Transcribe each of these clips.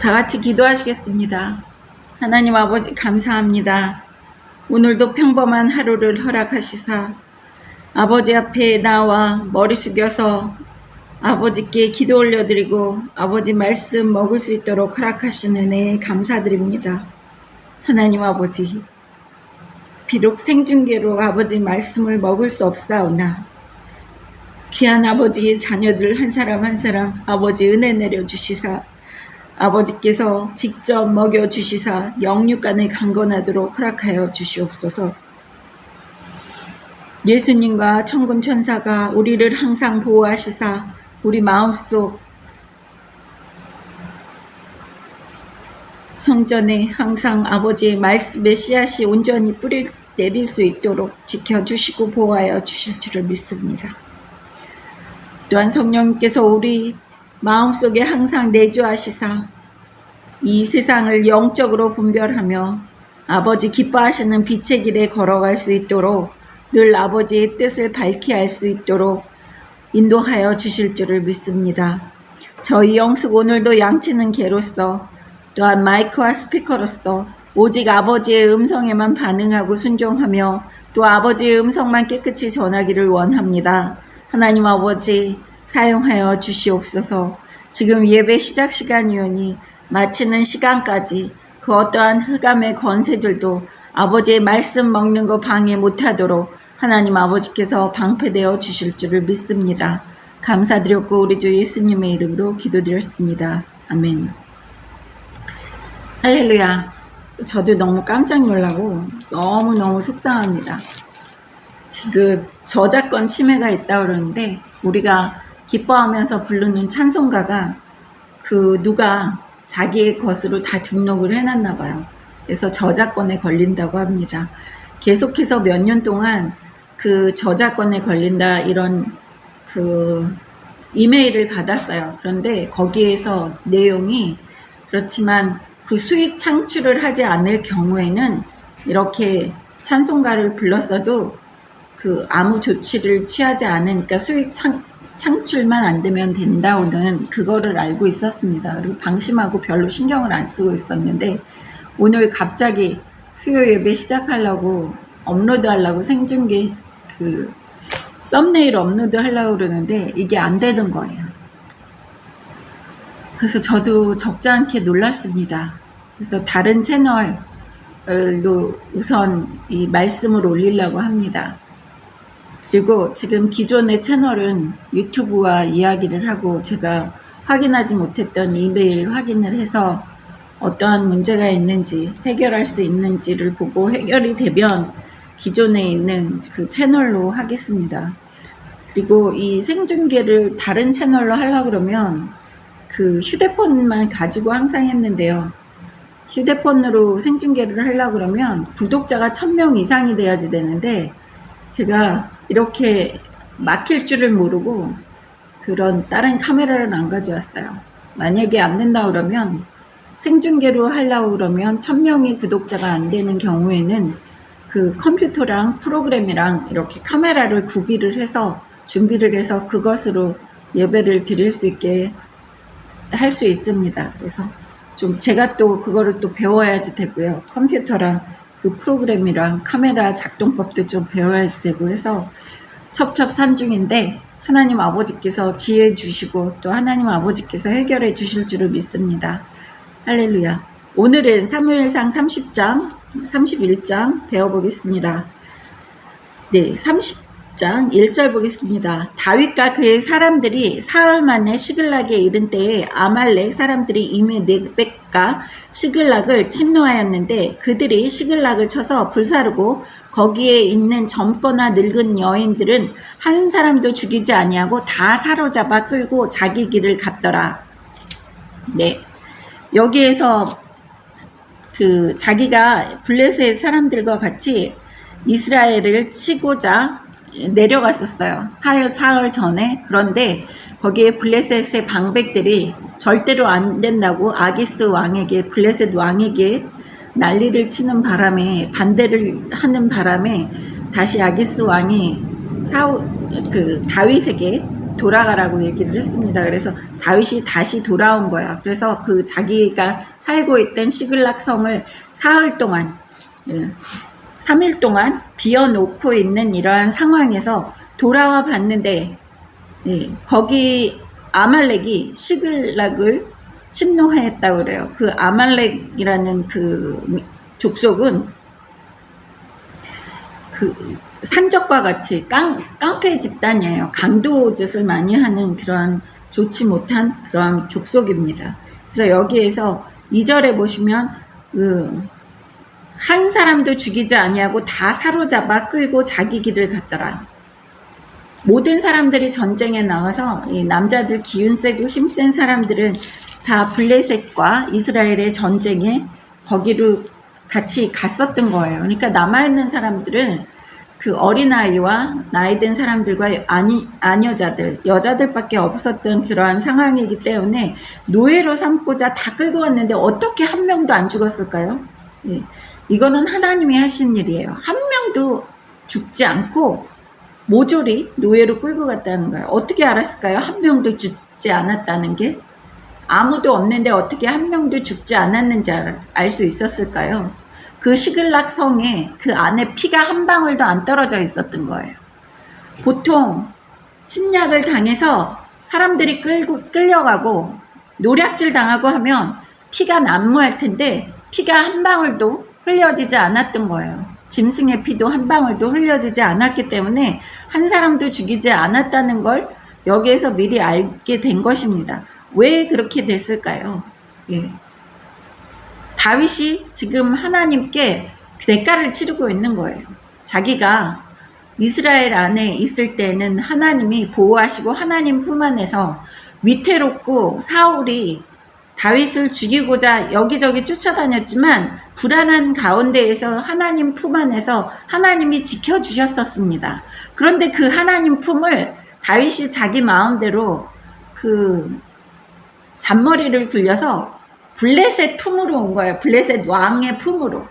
다 같이 기도하시겠습니다. 하나님 아버지 감사합니다. 오늘도 평범한 하루를 허락하시사 아버지 앞에 나와 머리 숙여서 아버지께 기도 올려드리고 아버지 말씀 먹을 수 있도록 허락하신 은혜에 감사드립니다. 하나님 아버지, 비록 생중계로 아버지 말씀을 먹을 수 없사오나 귀한 아버지의 자녀들 한 사람 한 사람 아버지 은혜 내려주시사 아버지께서 직접 먹여주시사 영육간에 강건하도록 허락하여 주시옵소서. 예수님과 천군 천사가 우리를 항상 보호하시사 우리 마음속 성전에 항상 아버지의 말씀의 씨앗이 온전히 뿌리 내릴 수 있도록 지켜주시고 보호하여 주실 줄을 믿습니다. 또한 성령님께서 우리 마음속에 항상 내주하시사 이 세상을 영적으로 분별하며 아버지 기뻐하시는 빛의 길에 걸어갈 수 있도록 늘 아버지의 뜻을 밝히 알 수 있도록 인도하여 주실 줄을 믿습니다. 저희 영숙 오늘도 양치는 개로서 또한 마이크와 스피커로서 오직 아버지의 음성에만 반응하고 순종하며 또 아버지의 음성만 깨끗이 전하기를 원합니다. 하나님 아버지 사용하여 주시옵소서. 지금 예배 시작 시간이오니 마치는 시간까지 그 어떠한 흑암의 권세들도 아버지의 말씀 먹는 거 방해 못하도록 하나님 아버지께서 방패되어 주실 줄을 믿습니다. 감사드렸고 우리 주 예수님의 이름으로 기도드렸습니다. 아멘. 할렐루야. 저도 너무 깜짝 놀라고 너무너무 속상합니다. 지금 저작권 침해가 있다고 그러는데 우리가 기뻐하면서 부르는 찬송가가 누가 자기의 것으로 다 등록을 해놨나 봐요. 그래서 저작권에 걸린다고 합니다. 계속해서 몇 년 동안 저작권에 걸린다 이런 이메일을 받았어요. 그런데 거기에서 내용이 그렇지만 수익 창출을 하지 않을 경우에는 이렇게 찬송가를 불렀어도 아무 조치를 취하지 않으니까 수익 창출만 안 되면 된다고는 그거를 알고 있었습니다. 그리고 방심하고 별로 신경을 안 쓰고 있었는데 오늘 갑자기 수요 예배 시작하려고 업로드하려고 생중계 썸네일 업로드 하려고 그러는데 이게 안 되던 거예요. 그래서 저도 적잖게 놀랐습니다. 그래서 다른 채널로 우선 이 말씀을 올리려고 합니다. 그리고 지금 기존의 채널은 유튜브와 이야기를 하고 제가 확인하지 못했던 이메일 확인을 해서 어떠한 문제가 있는지 해결할 수 있는지를 보고 해결이 되면 기존에 있는 채널로 하겠습니다. 그리고 이 생중계를 다른 채널로 하려고 그러면 휴대폰만 가지고 항상 했는데요. 휴대폰으로 생중계를 하려고 그러면 구독자가 1000명 이상이 돼야지 되는데 제가 이렇게 막힐 줄을 모르고 그런 다른 카메라를 안 가져왔어요. 만약에 안 된다 그러면 생중계로 하려고 그러면 1000명이 구독자가 안 되는 경우에는 컴퓨터랑 프로그램이랑 이렇게 카메라를 구비를 해서 준비를 해서 그것으로 예배를 드릴 수 있게 할 수 있습니다. 그래서 좀 제가 또 그거를 또 배워야지 되고요. 컴퓨터랑 프로그램이랑 카메라 작동법도 좀 배워야지 되고 해서 첩첩산중인데 하나님 아버지께서 지혜 주시고 또 하나님 아버지께서 해결해 주실 줄을 믿습니다. 할렐루야. 오늘은 사무엘상 30장, 31장 배워보겠습니다. 네, 30장 1절 보겠습니다. 다윗과 그의 사람들이 사흘 만에 시글락에 이른 때에 아말렉 사람들이 이미 넥백과 시글락을 침노하였는데 그들이 시글락을 쳐서 불사르고 거기에 있는 젊거나 늙은 여인들은 한 사람도 죽이지 아니하고 다 사로잡아 끌고 자기 길을 갔더라. 네, 여기에서 자기가 블레셋 사람들과 같이 이스라엘을 치고자 내려갔었어요. 사흘 전에. 그런데 거기에 블레셋의 방백들이 절대로 안 된다고 아기스 왕에게 블레셋 왕에게 난리를 치는 바람에 반대를 하는 바람에 다시 아기스 왕이 다윗에게 돌아가라고 얘기를 했습니다. 그래서 다윗이 다시 돌아온 거예요. 그래서 그 자기가 살고 있던 시글락 성을 사흘 동안, 3일 동안 비워놓고 있는 이러한 상황에서 돌아와 봤는데, 거기 아말렉이 시글락을 침노했다고 그래요. 그 아말렉이라는 그 족속은 그 산적과 같이 깡패 집단이에요. 강도짓을 많이 하는 그런 좋지 못한 그런 족속입니다. 그래서 여기에서 2절에 보시면 한 사람도 죽이지 아니하고 다 사로잡아 끌고 자기 길을 갔더라. 모든 사람들이 전쟁에 나와서 이 남자들 기운 세고 힘센 사람들은 다 블레셋과 이스라엘의 전쟁에 거기로 같이 갔었던 거예요. 그러니까 남아있는 사람들은 그 어린아이와 나이든 사람들과 아녀자들, 여자들밖에 없었던 그러한 상황이기 때문에 노예로 삼고자 다 끌고 왔는데 어떻게 한 명도 안 죽었을까요? 이거는 하나님이 하신 일이에요. 한 명도 죽지 않고 모조리 노예로 끌고 갔다는 거예요. 어떻게 알았을까요? 한 명도 죽지 않았다는 게? 아무도 없는데 어떻게 한 명도 죽지 않았는지 알 수 있었을까요? 그 시글락 성에 그 안에 피가 한 방울도 안 떨어져 있었던 거예요. 보통 침략을 당해서 사람들이 끌려가고 노략질 당하고 하면 피가 난무할 텐데 피가 한 방울도 흘려지지 않았던 거예요. 짐승의 피도 한 방울도 흘려지지 않았기 때문에 한 사람도 죽이지 않았다는 걸 여기에서 미리 알게 된 것입니다. 왜 그렇게 됐을까요? 다윗이 지금 하나님께 대가를 치르고 있는 거예요. 자기가 이스라엘 안에 있을 때는 하나님이 보호하시고 하나님 품 안에서 위태롭고 사울이 다윗을 죽이고자 여기저기 쫓아다녔지만 불안한 가운데에서 하나님 품 안에서 하나님이 지켜주셨었습니다. 그런데 그 하나님 품을 다윗이 자기 마음대로 그 잔머리를 굴려서 블레셋 품으로 온 거예요. 블레셋 왕의 품으로.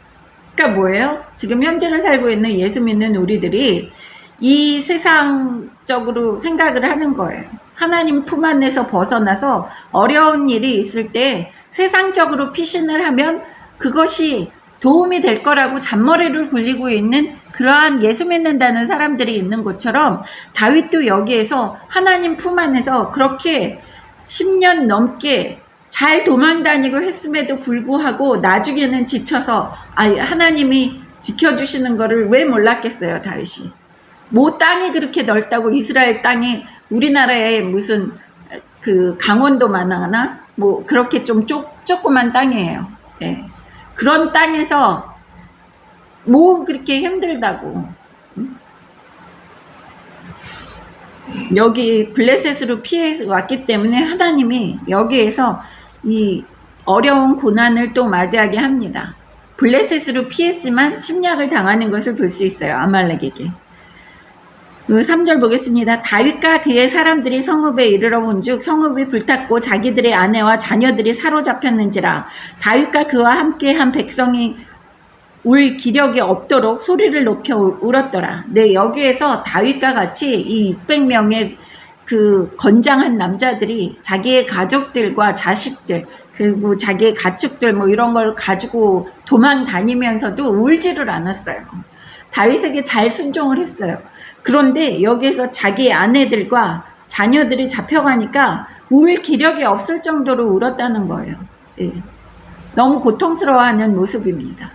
그러니까 뭐예요? 지금 현재를 살고 있는 예수 믿는 우리들이 이 세상적으로 생각을 하는 거예요. 하나님 품 안에서 벗어나서 어려운 일이 있을 때 세상적으로 피신을 하면 그것이 도움이 될 거라고 잔머리를 굴리고 있는 그러한 예수 믿는다는 사람들이 있는 것처럼 다윗도 여기에서 하나님 품 안에서 그렇게 10년 넘게 잘 도망다니고 했음에도 불구하고 나중에는 지쳐서 하나님이 지켜주시는 거를 왜 몰랐겠어요, 다윗이. 뭐 땅이 그렇게 넓다고 이스라엘 땅이 우리나라에 무슨 그 강원도만 하나? 뭐 그렇게 좀 조그만 땅이에요. 그런 땅에서 뭐 그렇게 힘들다고. 여기 블레셋으로 피해 왔기 때문에 하나님이 여기에서 이 어려운 고난을 또 맞이하게 합니다. 블레셋으로 피했지만 침략을 당하는 것을 볼 수 있어요. 아말렉에게. 3절 보겠습니다. 다윗과 그의 사람들이 성읍에 이르러 본즉 성읍이 불탔고 자기들의 아내와 자녀들이 사로잡혔는지라. 다윗과 그와 함께한 백성이 울 기력이 없도록 소리를 높여 울었더라. 네, 여기에서 다윗과 같이 이 600명의 그 건장한 남자들이 자기의 가족들과 자식들 그리고 자기의 가축들 뭐 이런 걸 가지고 도망 다니면서도 울지를 않았어요. 다윗에게 잘 순종을 했어요. 그런데 여기에서 자기 아내들과 자녀들이 잡혀가니까 울 기력이 없을 정도로 울었다는 거예요. 너무 고통스러워하는 모습입니다.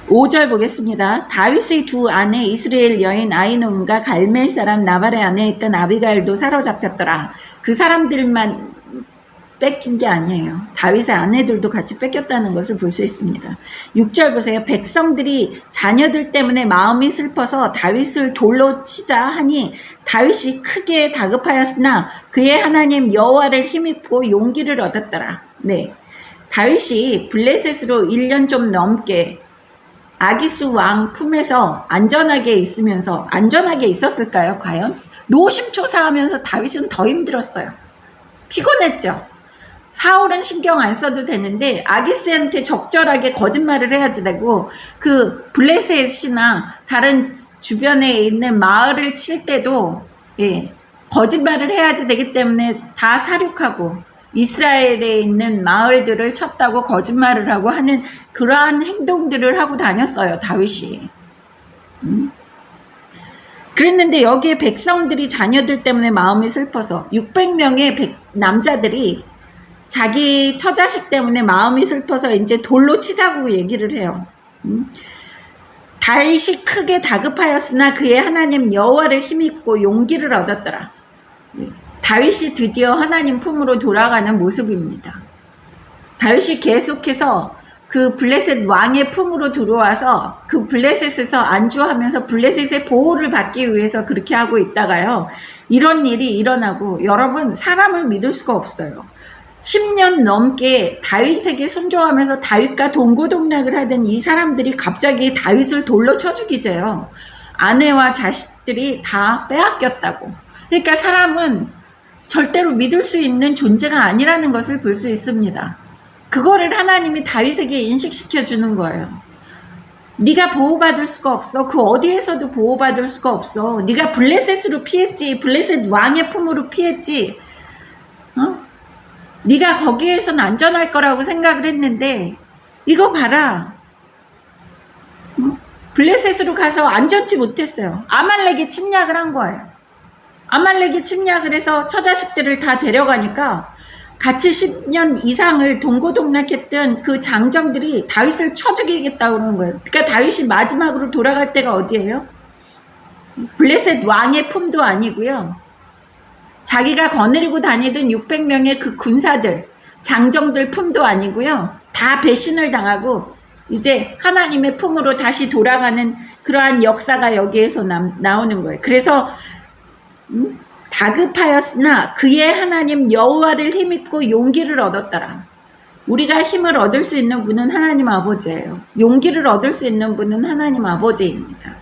5절 보겠습니다. 다윗의 두 아내 이스라엘 여인 아히노음과 갈멜 사람 나발의 아내에 있던 아비가일도 사로잡혔더라. 그 사람들만 뺏긴 게 아니에요. 다윗의 아내들도 같이 뺏겼다는 것을 볼 수 있습니다. 6절 보세요. 백성들이 자녀들 때문에 마음이 슬퍼서 다윗을 돌로 치자 하니 다윗이 크게 다급하였으나 그의 하나님 여호와를 힘입고 용기를 얻었더라. 네, 다윗이 블레셋으로 1년 좀 넘게 아기스 왕 품에서 안전하게 있으면서 안전하게 있었을까요? 과연? 노심초사하면서 다윗은 더 힘들었어요. 피곤했죠. 사울은 신경 안 써도 되는데 아기스한테 적절하게 거짓말을 해야지 되고 그 블레셋이나 다른 주변에 있는 마을을 칠 때도 예, 거짓말을 해야지 되기 때문에 다 사륙하고 이스라엘에 있는 마을들을 쳤다고 거짓말을 하고 하는 그러한 행동들을 하고 다녔어요, 다윗이. 그랬는데 여기에 백성들이 자녀들 때문에 마음이 슬퍼서 600명의 남자들이 자기 처자식 때문에 마음이 슬퍼서 이제 돌로 치자고 얘기를 해요. 다윗이 크게 다급하였으나 그의 하나님 여호와를 힘입고 용기를 얻었더라. 다윗이 드디어 하나님 품으로 돌아가는 모습입니다. 다윗이 계속해서 그 블레셋 왕의 품으로 들어와서 그 블레셋에서 안주하면서 블레셋의 보호를 받기 위해서 그렇게 하고 있다가요, 이런 일이 일어나고, 여러분 사람을 믿을 수가 없어요. 10년 넘게 다윗에게 순종하면서 다윗과 동고동락을 하던 이 사람들이 갑자기 다윗을 돌로 쳐 죽이재요. 아내와 자식들이 다 빼앗겼다고. 그러니까 사람은 절대로 믿을 수 있는 존재가 아니라는 것을 볼 수 있습니다. 그거를 하나님이 다윗에게 인식시켜 주는 거예요. 네가 보호받을 수가 없어. 그 어디에서도 보호받을 수가 없어. 네가 블레셋으로 피했지. 블레셋 왕의 품으로 피했지. 네가 거기에선 안전할 거라고 생각을 했는데 이거 봐라. 블레셋으로 가서 안전치 못했어요. 아말렉이 침략을 한 거예요. 아말렉이 침략을 해서 처자식들을 다 데려가니까 같이 10년 이상을 동고동락했던 그 장정들이 다윗을 쳐 죽이겠다고 그러는 거예요. 그러니까 다윗이 마지막으로 돌아갈 때가 어디예요? 블레셋 왕의 품도 아니고요. 자기가 거느리고 다니던 600명의 그 군사들, 장정들 품도 아니고요. 다 배신을 당하고 이제 하나님의 품으로 다시 돌아가는 그러한 역사가 여기에서 나오는 거예요. 그래서 다급하였으나 그의 하나님 여호와를 힘입고 용기를 얻었더라. 우리가 힘을 얻을 수 있는 분은 하나님 아버지예요. 용기를 얻을 수 있는 분은 하나님 아버지입니다.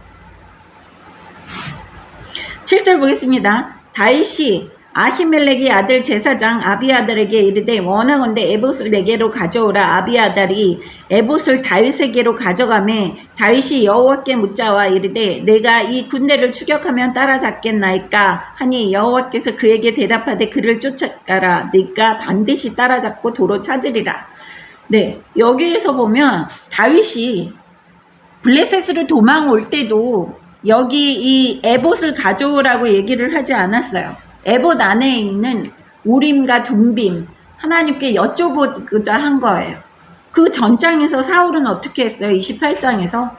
7절 보겠습니다. 다윗이 아히멜렉의 아들 제사장 아비아달에게 이르되 원하건대 에봇을 내게로 가져오라. 아비아달이 에봇을 다윗에게로 가져가매 다윗이 여호와께 묻자와 이르되 내가 이 군대를 추격하면 따라잡겠나이까 하니 여호와께서 그에게 대답하되 그를 쫓아가라. 네가 반드시 따라잡고 도로 찾으리라. 네, 여기에서 보면 다윗이 블레셋으로 도망올 때도 여기 이 에봇을 가져오라고 얘기를 하지 않았어요. 에봇 안에 있는 우림과 둠빔 하나님께 여쭤보고자 한 거예요. 그 전장에서 사울은 어떻게 했어요? 28장에서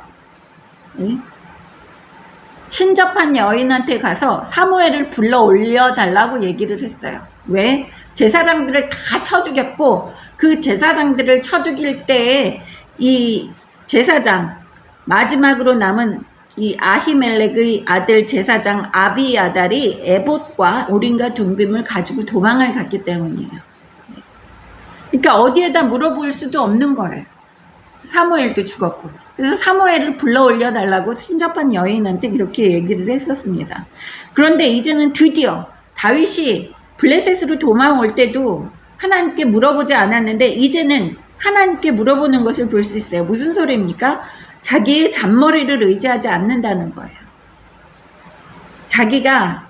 신접한 여인한테 가서 사무엘을 불러 올려달라고 얘기를 했어요. 왜? 제사장들을 다 쳐 죽였고 그 제사장들을 쳐 죽일 때에 이 제사장 마지막으로 남은 이 아히멜렉의 아들 제사장 아비아달이 에봇과 우림과 둠빔을 가지고 도망을 갔기 때문이에요. 그러니까 어디에다 물어볼 수도 없는 거예요. 사무엘도 죽었고. 그래서 사무엘을 불러 올려달라고 신접한 여인한테 그렇게 얘기를 했었습니다. 그런데 이제는 드디어 다윗이 블레셋으로 도망올 때도 하나님께 물어보지 않았는데 이제는 하나님께 물어보는 것을 볼 수 있어요. 무슨 소리입니까? 자기의 잔머리를 의지하지 않는다는 거예요. 자기가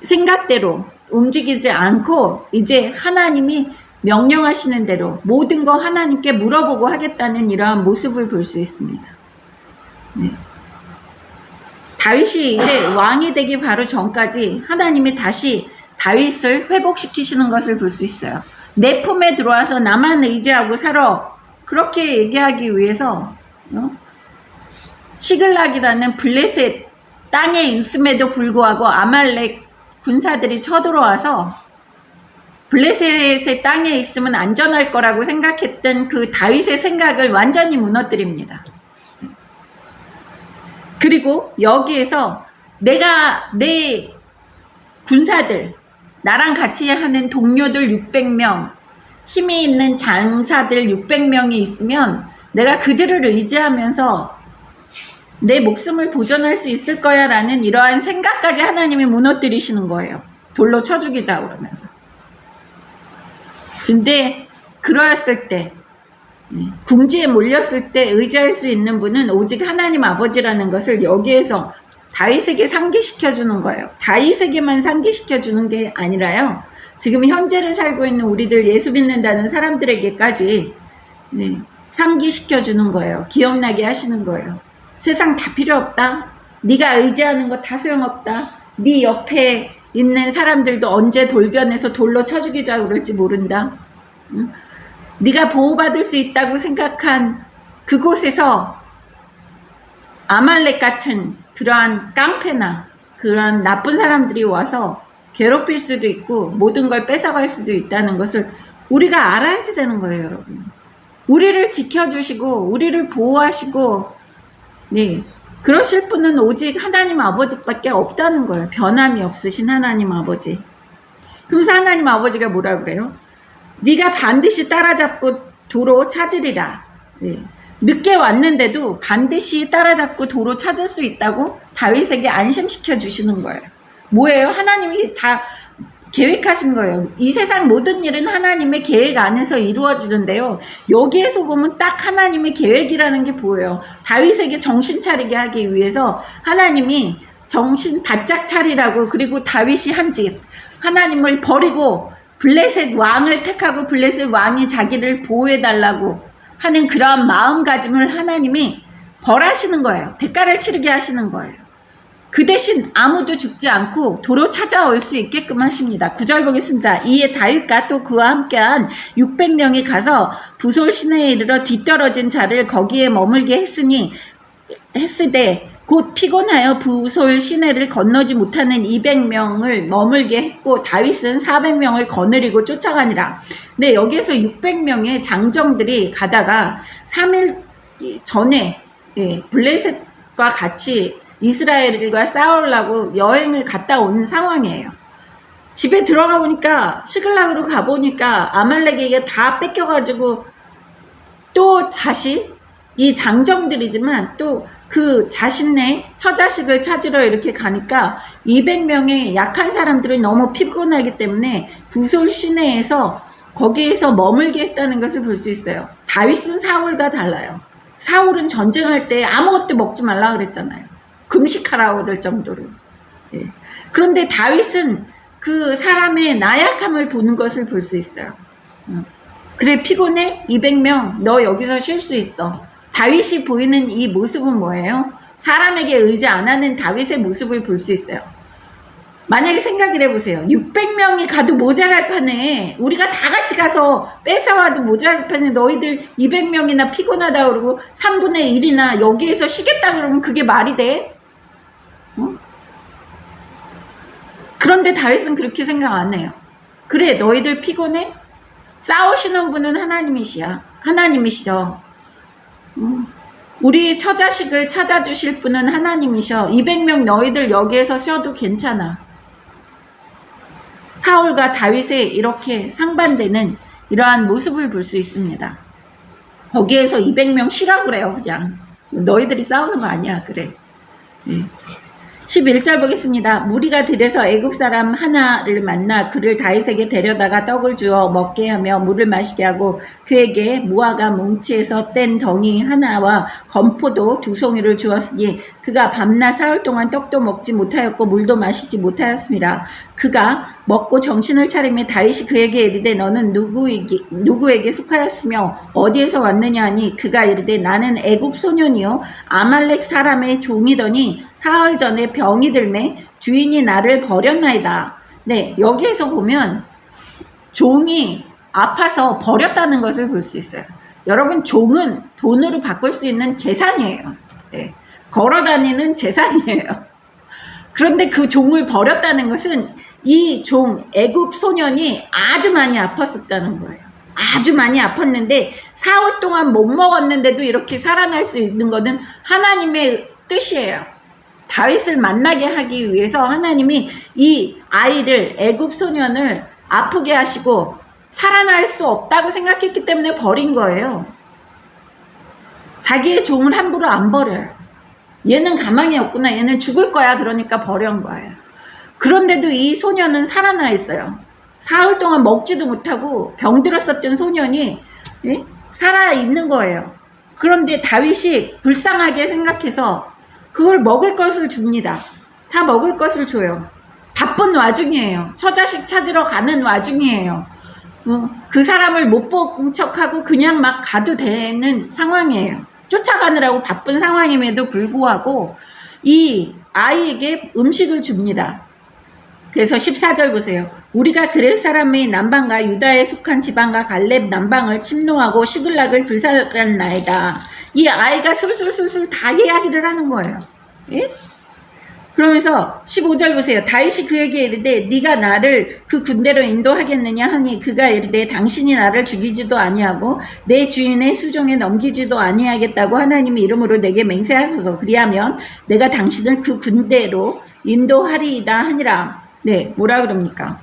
생각대로 움직이지 않고 이제 하나님이 명령하시는 대로 모든 거 하나님께 물어보고 하겠다는 이러한 모습을 볼 수 있습니다. 네. 다윗이 이제 왕이 되기 바로 전까지 하나님이 다시 다윗을 회복시키시는 것을 볼 수 있어요. 내 품에 들어와서 나만 의지하고 살아. 그렇게 얘기하기 위해서 시글락이라는 블레셋 땅에 있음에도 불구하고 아말렉 군사들이 쳐들어와서 블레셋의 땅에 있으면 안전할 거라고 생각했던 그 다윗의 생각을 완전히 무너뜨립니다. 그리고 여기에서 내가 내 군사들, 나랑 같이 하는 동료들 600명, 힘이 있는 장사들 600명이 있으면 내가 그들을 의지하면서 내 목숨을 보존할 수 있을 거야 라는 이러한 생각까지 하나님이 무너뜨리시는 거예요. 돌로 쳐 죽이자 그러면서. 근데 그러했을 때 궁지에 몰렸을 때 의지할 수 있는 분은 오직 하나님 아버지라는 것을 여기에서 다윗에게 상기시켜 주는 거예요. 다윗에게만 상기시켜 주는 게 아니라요. 지금 현재를 살고 있는 우리들 예수 믿는다는 사람들에게까지 상기시켜 주는 거예요. 기억나게 하시는 거예요. 세상 다 필요 없다. 네가 의지하는 거 다 소용없다. 네 옆에 있는 사람들도 언제 돌변해서 돌로 쳐 죽이자고 그럴지 모른다. 응? 네가 보호받을 수 있다고 생각한 그곳에서 아말렉 같은 그러한 깡패나 그러한 나쁜 사람들이 와서 괴롭힐 수도 있고 모든 걸 뺏어갈 수도 있다는 것을 우리가 알아야지 되는 거예요, 여러분. 우리를 지켜주시고 우리를 보호하시고 그러실 분은 오직 하나님 아버지밖에 없다는 거예요. 변함이 없으신 하나님 아버지. 그러면서 하나님 아버지가 뭐라 그래요? 네가 반드시 따라잡고 도로 찾으리라. 늦게 왔는데도 반드시 따라잡고 도로 찾을 수 있다고 다윗에게 안심시켜 주시는 거예요. 뭐예요? 하나님이 다 계획하신 거예요. 이 세상 모든 일은 하나님의 계획 안에서 이루어지는데요. 여기에서 보면 딱 하나님의 계획이라는 게 보여요. 다윗에게 정신 차리게 하기 위해서 하나님이 정신 바짝 차리라고, 그리고 다윗이 한 짓, 하나님을 버리고 블레셋 왕을 택하고 블레셋 왕이 자기를 보호해달라고 하는 그런 마음가짐을 하나님이 벌하시는 거예요. 대가를 치르게 하시는 거예요. 그 대신 아무도 죽지 않고 도로 찾아올 수 있게끔 하십니다. 9절 보겠습니다. 이에 다윗과 또 그와 함께한 600명이 가서 부솔 시내에 이르러 뒤떨어진 자를 거기에 머물게 했으되 곧 피곤하여 부솔 시내를 건너지 못하는 200명을 머물게 했고 다윗은 400명을 거느리고 쫓아가니라. 네, 여기에서 600명의 장정들이 가다가 3일 전에 블레셋과 같이 이스라엘과 싸우려고 여행을 갔다 온 상황이에요. 집에 들어가 보니까, 시글락으로 가보니까 아말렉에게 다 뺏겨가지고 또 다시 이 장정들이지만 또 그 자신의 처자식을 찾으러 이렇게 가니까 200명의 약한 사람들이 너무 피곤하기 때문에 부솔 시내에서 거기에서 머물게 했다는 것을 볼 수 있어요. 다윗은 사울과 달라요. 사울은 전쟁할 때 아무것도 먹지 말라 그랬잖아요. 금식하라고 그럴 정도로. 그런데 다윗은 그 사람의 나약함을 보는 것을 볼 수 있어요. 그래, 피곤해? 200명 너 여기서 쉴 수 있어. 다윗이 보이는 이 모습은 뭐예요? 사람에게 의지 안 하는 다윗의 모습을 볼 수 있어요. 만약에 생각을 해보세요. 600명이 가도 모자랄 판에, 우리가 다 같이 가서 뺏어와도 모자랄 판에 너희들 200명이나 피곤하다 그러고 3분의 1이나 여기에서 쉬겠다 그러면 그게 말이 돼? 그런데 다윗은 그렇게 생각 안 해요. 그래, 너희들 피곤해? 싸우시는 분은 하나님이시죠. 우리 처자식을 찾아주실 분은 하나님이셔. 200명 너희들 여기에서 쉬어도 괜찮아. 사울과 다윗의 이렇게 상반되는 이러한 모습을 볼 수 있습니다. 거기에서 200명 쉬라고 그래요. 그냥 너희들이 싸우는 거 아니야. 그래. 11절 보겠습니다. 무리가 들에서 애굽 사람 하나를 만나 그를 다윗에게 데려다가 떡을 주어 먹게 하며 물을 마시게 하고 그에게 무화과 뭉치에서 뗀 덩이 하나와 건포도 2송이를 주었으니 그가 밤낮 사흘 동안 떡도 먹지 못하였고 물도 마시지 못하였습니다. 그가 먹고 정신을 차리며 다윗이 그에게 이르되 너는 누구에게 속하였으며 어디에서 왔느냐 하니 그가 이르되 나는 애굽 소년이요 아말렉 사람의 종이더니 사흘 전에 병이 들매 주인이 나를 버렸나이다. 네, 여기에서 보면 종이 아파서 버렸다는 것을 볼 수 있어요. 여러분, 종은 돈으로 바꿀 수 있는 재산이에요. 네, 걸어다니는 재산이에요. 그런데 그 종을 버렸다는 것은 이 애굽 소년이 아주 많이 아팠었다는 거예요. 아주 많이 아팠는데 사흘 동안 못 먹었는데도 이렇게 살아날 수 있는 것은 하나님의 뜻이에요. 다윗을 만나게 하기 위해서 하나님이 이 아이를, 애굽 소년을 아프게 하시고 살아날 수 없다고 생각했기 때문에 버린 거예요. 자기의 종을 함부로 안 버려요. 얘는 가망이 없구나, 얘는 죽을 거야, 그러니까 버린 거예요. 그런데도 이 소년은 살아나 있어요. 사흘 동안 먹지도 못하고 병들었었던 소년이 살아있는 거예요. 그런데 다윗이 불쌍하게 생각해서 그걸 먹을 것을 줍니다. 다 먹을 것을 줘요. 바쁜 와중이에요. 처자식 찾으러 가는 와중이에요. 그 사람을 못 본 척하고 그냥 막 가도 되는 상황이에요. 쫓아가느라고 바쁜 상황임에도 불구하고 이 아이에게 음식을 줍니다. 그래서 14절 보세요. 우리가 그렛 사람의 남방과 유다에 속한 지방과 갈렙 남방을 침노하고 시글락을 불살랐나이다. 이 아이가 술술술술 다 이야기를 하는 거예요. 예? 그러면서 15절 보세요. 다윗이 그에게 이르되 네가 나를 그 군대로 인도하겠느냐 하니 그가 이르되 당신이 나를 죽이지도 아니하고 내 주인의 수종에 넘기지도 아니하겠다고 하나님의 이름으로 내게 맹세하소서. 그리하면 내가 당신을 그 군대로 인도하리이다 하니라. 네, 뭐라 그럽니까?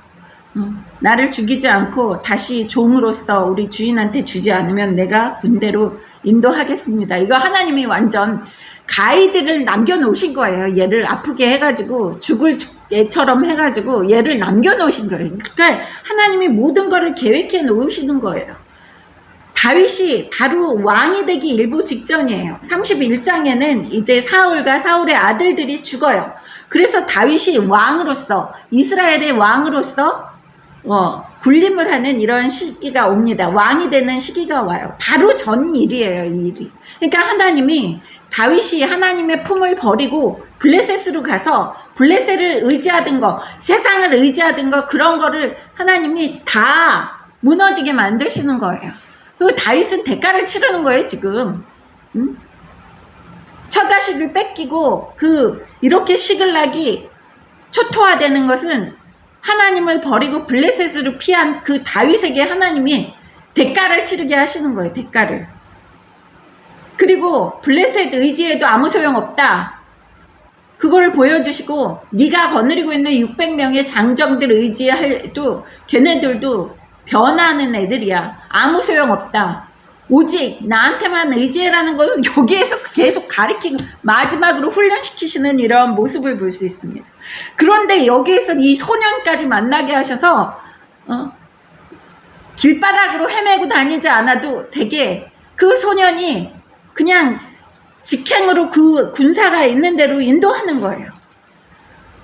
나를 죽이지 않고 다시 종으로서 우리 주인한테 주지 않으면 내가 군대로 인도하겠습니다. 이거 하나님이 완전 가이드를 남겨놓으신 거예요. 얘를 아프게 해가지고 죽을 애처럼 해가지고 얘를 남겨놓으신 거예요. 그러니까 하나님이 모든 거를 계획해 놓으시는 거예요. 다윗이 바로 왕이 되기 일보 직전이에요. 31장에는 이제 사울과 사울의 아들들이 죽어요. 그래서 다윗이 왕으로서 이스라엘의 왕으로서 군림을 하는 이런 시기가 옵니다. 왕이 되는 시기가 와요. 바로 전 일이에요, 이 일이. 그러니까 하나님이 다윗이 하나님의 품을 버리고 블레셋으로 가서 블레셋을 의지하던 거, 세상을 의지하던 거, 그런 거를 하나님이 다 무너지게 만드시는 거예요. 그리고 다윗은 대가를 치르는 거예요, 지금. 처자식을 뺏기고 이렇게 시글락이 초토화되는 것은 하나님을 버리고 블레셋으로 피한 그 다윗에게 하나님이 대가를 치르게 하시는 거예요. 대가를. 그리고 블레셋 의지에도 아무 소용없다. 그거를 보여주시고 네가 거느리고 있는 600명의 장정들 의지해도 걔네들도 변하는 애들이야. 아무 소용없다. 오직 나한테만 의지해라는 것은 여기에서 계속 가리키고 마지막으로 훈련시키시는 이런 모습을 볼 수 있습니다. 그런데 여기에서 이 소년까지 만나게 하셔서 길바닥으로 헤매고 다니지 않아도 되게 그 소년이 그냥 직행으로 그 군사가 있는 대로 인도하는 거예요.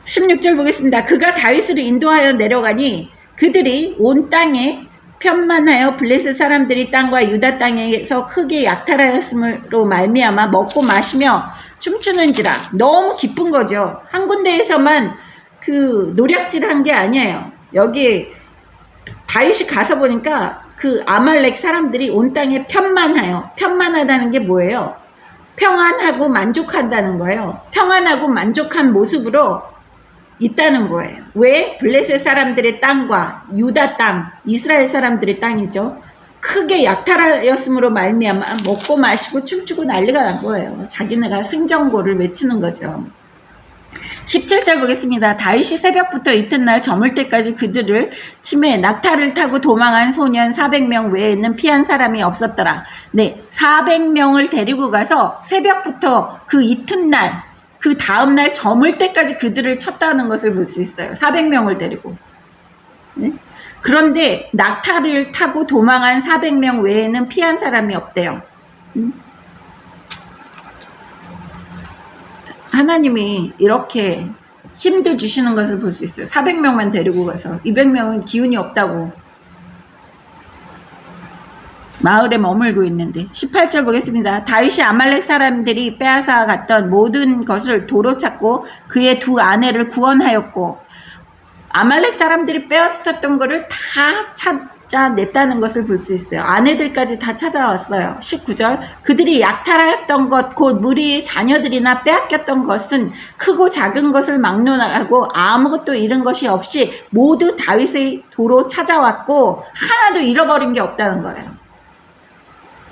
16절 보겠습니다. 그가 다윗을 인도하여 내려가니 그들이 온 땅에 편만하여 블레셋 사람들이 땅과 유다 땅에서 크게 약탈하였으므로 말미암아 먹고 마시며 춤추는지라. 너무 기쁜 거죠. 한 군데에서만 그 노략질한 게 아니에요. 여기 다윗이 가서 보니까 그 아말렉 사람들이 온 땅에 편만하여. 편만하다는 게 뭐예요? 평안하고 만족한다는 거예요. 평안하고 만족한 모습으로 있다는 거예요. 왜? 블레셋 사람들의 땅과 유다 땅, 이스라엘 사람들의 땅이죠. 크게 약탈하였으므로 말미암아 먹고 마시고 춤추고 난리가 난 거예요. 자기네가 승전고를 외치는 거죠. 17절 보겠습니다. 다윗이 새벽부터 이튿날 저물 때까지 그들을 치매 낙타를 타고 도망한 소년 400명 외에는 피한 사람이 없었더라. 네, 400명을 데리고 가서 새벽부터 그 이튿날 그 다음날 저물 때까지 그들을 쳤다는 것을 볼 수 있어요. 400명을 데리고. 네? 그런데 낙타를 타고 도망한 400명 외에는 피한 사람이 없대요. 하나님이 이렇게 힘도 주시는 것을 볼 수 있어요. 400명만 데리고 가서 200명은 기운이 없다고 마을에 머물고 있는데. 18절 보겠습니다. 다윗이 아말렉 사람들이 빼앗아 갔던 모든 것을 도로 찾고 그의 두 아내를 구원하였고, 아말렉 사람들이 빼앗았던 거를 다 찾아냈다는 것을 볼 수 있어요. 아내들까지 다 찾아왔어요. 19절 그들이 약탈하였던 것 곧 무리의 자녀들이나 빼앗겼던 것은 크고 작은 것을 막론하고 아무것도 잃은 것이 없이 모두 다윗의 도로 찾아왔고 하나도 잃어버린 게 없다는 거예요.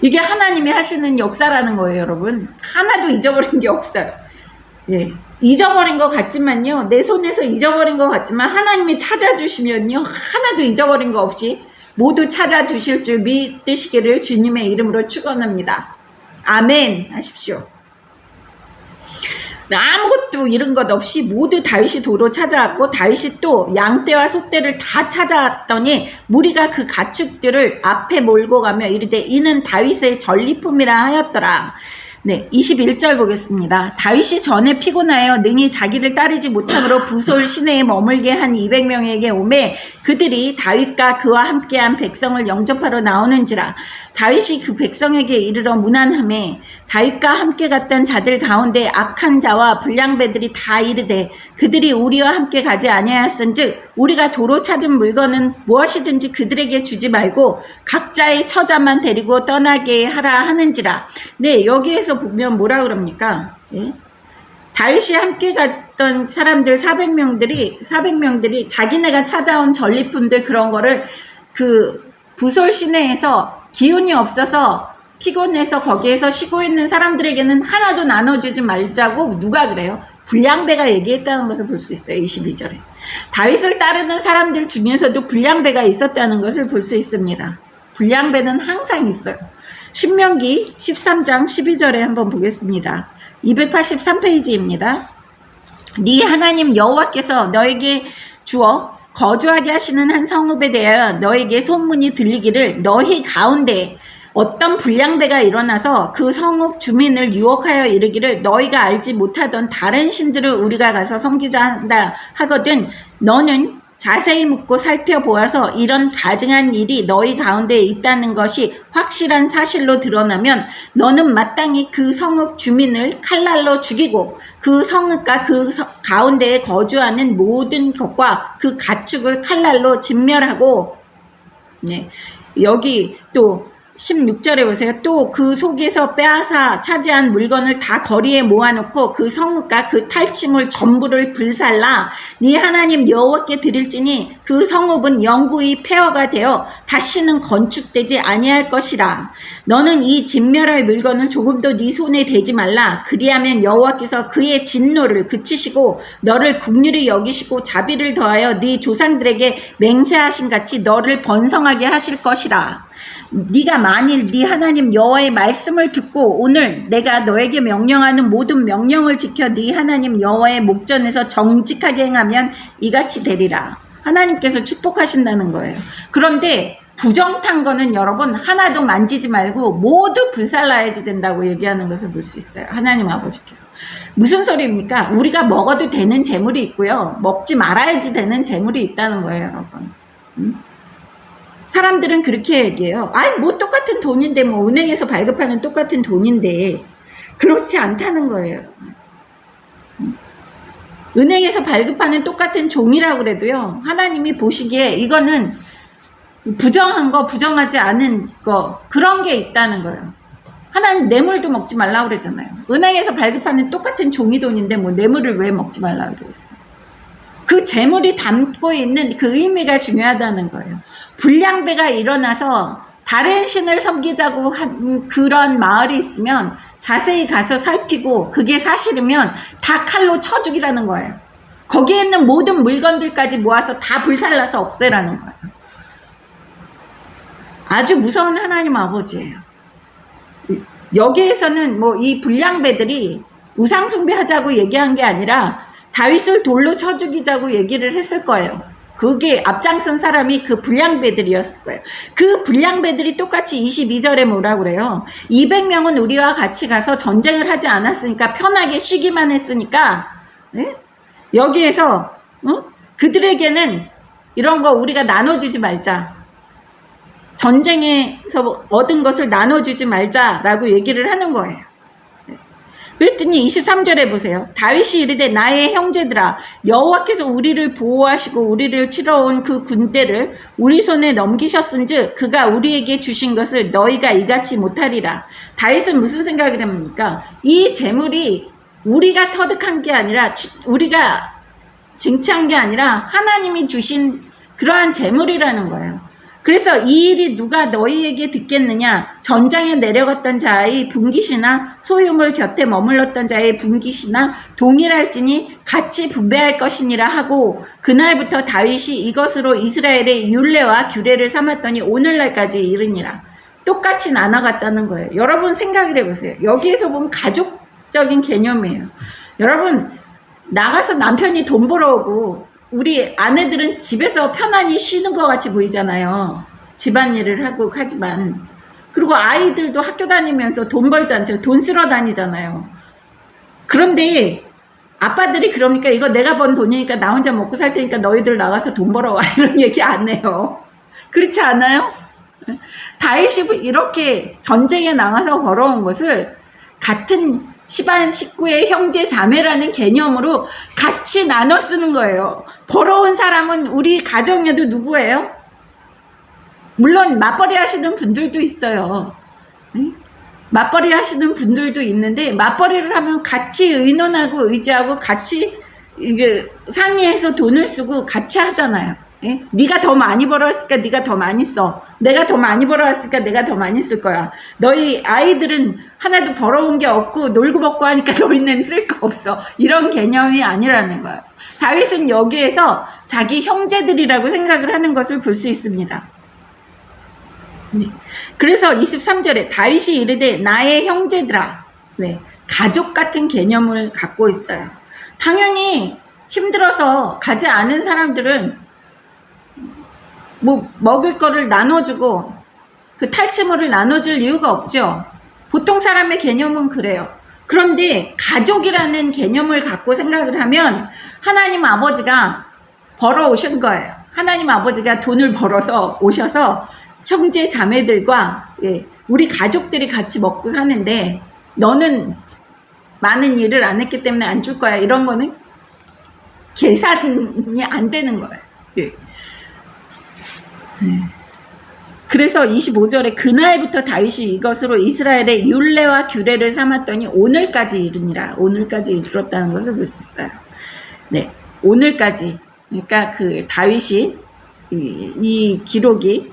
이게 하나님이 하시는 역사라는 거예요, 여러분. 하나도 잊어버린 게 없어요. 예. 잊어버린 것 같지만요, 내 손에서 잊어버린 것 같지만 하나님이 찾아주시면요, 하나도 잊어버린 거 없이 모두 찾아주실 줄 믿으시기를 주님의 이름으로 축원합니다. 아멘 하십시오. 아무것도 잃은 것 없이 모두 다윗이 도로 찾아왔고, 다윗이 또 양떼와 소떼를 다 찾아왔더니 무리가 그 가축들을 앞에 몰고 가며 이르되 이는 다윗의 전리품이라 하였더라. 네, 21절 보겠습니다. 다윗이 전에 피곤하여 능히 자기를 따르지 못함으로 부솔 시내에 머물게 한 200명에게 오매 그들이 다윗과 그와 함께한 백성을 영접하러 나오는지라. 다윗이 그 백성에게 이르러 문안하매 다윗과 함께 갔던 자들 가운데 악한 자와 불량배들이 다 이르되 그들이 우리와 함께 가지 아니하였은즉 우리가 도로 찾은 물건은 무엇이든지 그들에게 주지 말고 각자의 처자만 데리고 떠나게 하라 하는지라. 네, 여기에서 보면 뭐라 그럽니까? 예? 다윗이 함께 갔던 사람들 400명들이 자기네가 찾아온 전리품들 그런 거를 그 부솔 시내에서 기운이 없어서 피곤해서 거기에서 쉬고 있는 사람들에게는 하나도 나눠주지 말자고 누가 그래요? 불량배가 얘기했다는 것을 볼 수 있어요. 22절에. 다윗을 따르는 사람들 중에서도 불량배가 있었다는 것을 볼 수 있습니다. 불량배는 항상 있어요. 신명기 13장 12절에 한번 보겠습니다. 283페이지입니다. 네 하나님 여호와께서 너에게 주어 거주하게 하시는 한 성읍에 대하여 너에게 소문이 들리기를 너희 가운데 어떤 불량배가 일어나서 그 성읍 주민을 유혹하여 이르기를 너희가 알지 못하던 다른 신들을 우리가 가서 섬기자 한다 하거든 너는 자세히 묻고 살펴보아서 이런 가증한 일이 너희 가운데 있다는 것이 확실한 사실로 드러나면 너는 마땅히 그 성읍 주민을 칼날로 죽이고 그 성읍과 그 가운데에 거주하는 모든 것과 그 가축을 칼날로 진멸하고. 네, 여기 또 16절에 보세요. 또 그 속에서 빼앗아 차지한 물건을 다 거리에 모아놓고 그 성읍과 그 탈취물 전부를 불살라 네 하나님 여호와께 드릴지니 그 성읍은 영구히 폐허가 되어 다시는 건축되지 아니할 것이라. 너는 이 진멸할 물건을 조금도 네 손에 대지 말라. 그리하면 여호와께서 그의 진노를 그치시고 너를 긍휼히 여기시고 자비를 더하여 네 조상들에게 맹세하신 같이 너를 번성하게 하실 것이라. 네가 만일 네 하나님 여호와의 말씀을 듣고 오늘 내가 너에게 명령하는 모든 명령을 지켜 네 하나님 여호와의 목전에서 정직하게 행하면 이같이 되리라. 하나님께서 축복하신다는 거예요. 그런데 부정탄 거는 여러분 하나도 만지지 말고 모두 불살라야지 된다고 얘기하는 것을 볼 수 있어요. 하나님 아버지께서. 무슨 소리입니까? 우리가 먹어도 되는 재물이 있고요. 먹지 말아야지 되는 재물이 있다는 거예요, 여러분. 사람들은 그렇게 얘기해요. 아이 뭐 똑같은 돈인데 뭐 은행에서 발급하는 똑같은 돈인데 그렇지 않다는 거예요. 은행에서 발급하는 똑같은 종이라고 그래도요. 하나님이 보시기에 이거는 부정한 거 부정하지 않은 거 그런 게 있다는 거예요. 하나님 뇌물도 먹지 말라고 그러잖아요. 은행에서 발급하는 똑같은 종이 돈인데 뭐 뇌물을 왜 먹지 말라고 그랬어요. 그 재물이 담고 있는 그 의미가 중요하다는 거예요. 불량배가 일어나서 다른 신을 섬기자고 한 그런 마을이 있으면 자세히 가서 살피고 그게 사실이면 다 칼로 쳐 죽이라는 거예요. 거기에 있는 모든 물건들까지 모아서 다 불살라서 없애라는 거예요. 아주 무서운 하나님 아버지예요. 여기에서는 뭐 이 불량배들이 우상숭배하자고 얘기한 게 아니라 다윗을 돌로 쳐 죽이자고 얘기를 했을 거예요. 그게 앞장선 사람이 그 불량배들이었을 거예요. 그 불량배들이 똑같이 22절에 뭐라고 그래요? 200명은 우리와 같이 가서 전쟁을 하지 않았으니까 편하게 쉬기만 했으니까 네? 여기에서 그들에게는 이런 거 우리가 나눠주지 말자. 전쟁에서 얻은 것을 나눠주지 말자라고 얘기를 하는 거예요. 그랬더니 23절에 보세요. 다윗이 이르되 나의 형제들아 여호와께서 우리를 보호하시고 우리를 치러온 그 군대를 우리 손에 넘기셨은즉 그가 우리에게 주신 것을 너희가 이같이 못하리라. 다윗은 무슨 생각을 합니까? 이 재물이 우리가 터득한 게 아니라 우리가 쟁취한 게 아니라 하나님이 주신 그러한 재물이라는 거예요. 그래서 이 일이 누가 너희에게 듣겠느냐? 전장에 내려갔던 자의 분깃이나 소유물 곁에 머물렀던 자의 분깃이나 동일할지니 같이 분배할 것이니라 하고 그날부터 다윗이 이것으로 이스라엘의 율례와 규례를 삼았더니 오늘날까지 이르니라. 똑같이 나눠갔자는 거예요. 여러분 생각을 해보세요. 여기에서 보면 가족적인 개념이에요. 여러분, 나가서 남편이 돈 벌어오고 우리 아내들은 집에서 편안히 쉬는 것 같이 보이잖아요. 집안일을 하고 하지만. 그리고 아이들도 학교 다니면서 돈 벌지 않죠. 돈 쓰러 다니잖아요. 그런데 아빠들이 그러니까 이거 내가 번 돈이니까 나 혼자 먹고 살 테니까 너희들 나가서 돈 벌어와 이런 얘기 안 해요. 그렇지 않아요? 다윗이 이렇게 전쟁에 나가서 벌어온 것을 같은 집안 식구의 형제 자매라는 개념으로 같이 나눠 쓰는 거예요. 벌어온 사람은 우리 가정에도 누구예요? 물론 맞벌이 하시는 분들도 있어요. 맞벌이 하시는 분들도 있는데 맞벌이를 하면 같이 의논하고 의지하고 같이 이게 상의해서 돈을 쓰고 같이 하잖아요. 예? 네가 더 많이 벌어왔으니까 네가 더 많이 써. 내가 더 많이 벌어왔으니까 내가 더 많이 쓸 거야. 너희 아이들은 하나도 벌어온 게 없고 놀고 먹고 하니까 너희는 쓸 거 없어. 이런 개념이 아니라는 거예요. 다윗은 여기에서 자기 형제들이라고 생각을 하는 것을 볼 수 있습니다. 네. 그래서 23절에 다윗이 이르되 나의 형제들아, 네. 가족 같은 개념을 갖고 있어요. 당연히 힘들어서 가지 않은 사람들은 뭐 먹을 거를 나눠주고 그 탈취물을 나눠줄 이유가 없죠. 보통 사람의 개념은 그래요. 그런데 가족이라는 개념을 갖고 생각을 하면 하나님 아버지가 벌어 오신 거예요. 하나님 아버지가 돈을 벌어서 오셔서 형제 자매들과 우리 가족들이 같이 먹고 사는데 너는 많은 일을 안 했기 때문에 안 줄 거야. 이런 거는 계산이 안 되는 거예요. 예. 그래서 25절에 그날부터 다윗이 이것으로 이스라엘의 율례와 규례를 삼았더니 오늘까지 이르니라. 오늘까지 이르렀다는 것을 볼 수 있어요. 네, 오늘까지. 그러니까 그 다윗이 이 기록이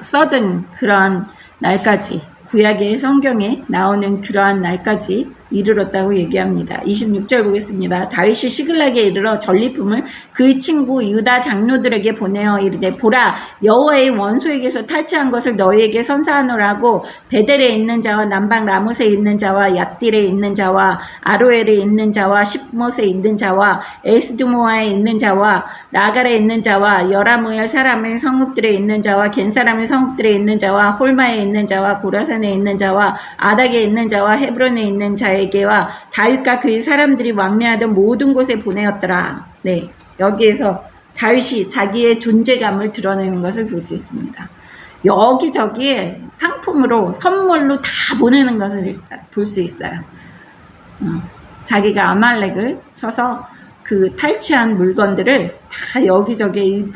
써진 그러한 날까지, 구약의 성경에 나오는 그러한 날까지 이르렀다고 얘기합니다. 26절 보겠습니다. 다윗이 시글락에 이르러 전리품을 그의 친구 유다 장로들에게 보내어 이르되 보라 여호와의 원수에게서 탈취한 것을 너희에게 선사하노라고 베델에 있는 자와 남방 라못에 있는 자와 얏딜에 있는 자와 아로엘에 있는 자와 십못에 있는 자와 에스드모아에 있는 자와 라갈에 있는 자와 여라무엘 사람의 성읍들에 있는 자와 겐 사람의 성읍들에 있는 자와 홀마에 있는 자와 고라산에 있는 자와 아닥에 있는 자와 헤브론에 있는 자에게와 다윗과 그의 사람들이 왕래하던 모든 곳에 보내었더라. 네, 여기에서 다윗이 자기의 존재감을 드러내는 것을 볼 수 있습니다. 여기저기에 상품으로 선물로 다 보내는 것을 볼 수 있어요. 자기가 아말렉을 쳐서 그 탈취한 물건들을 다 여기저기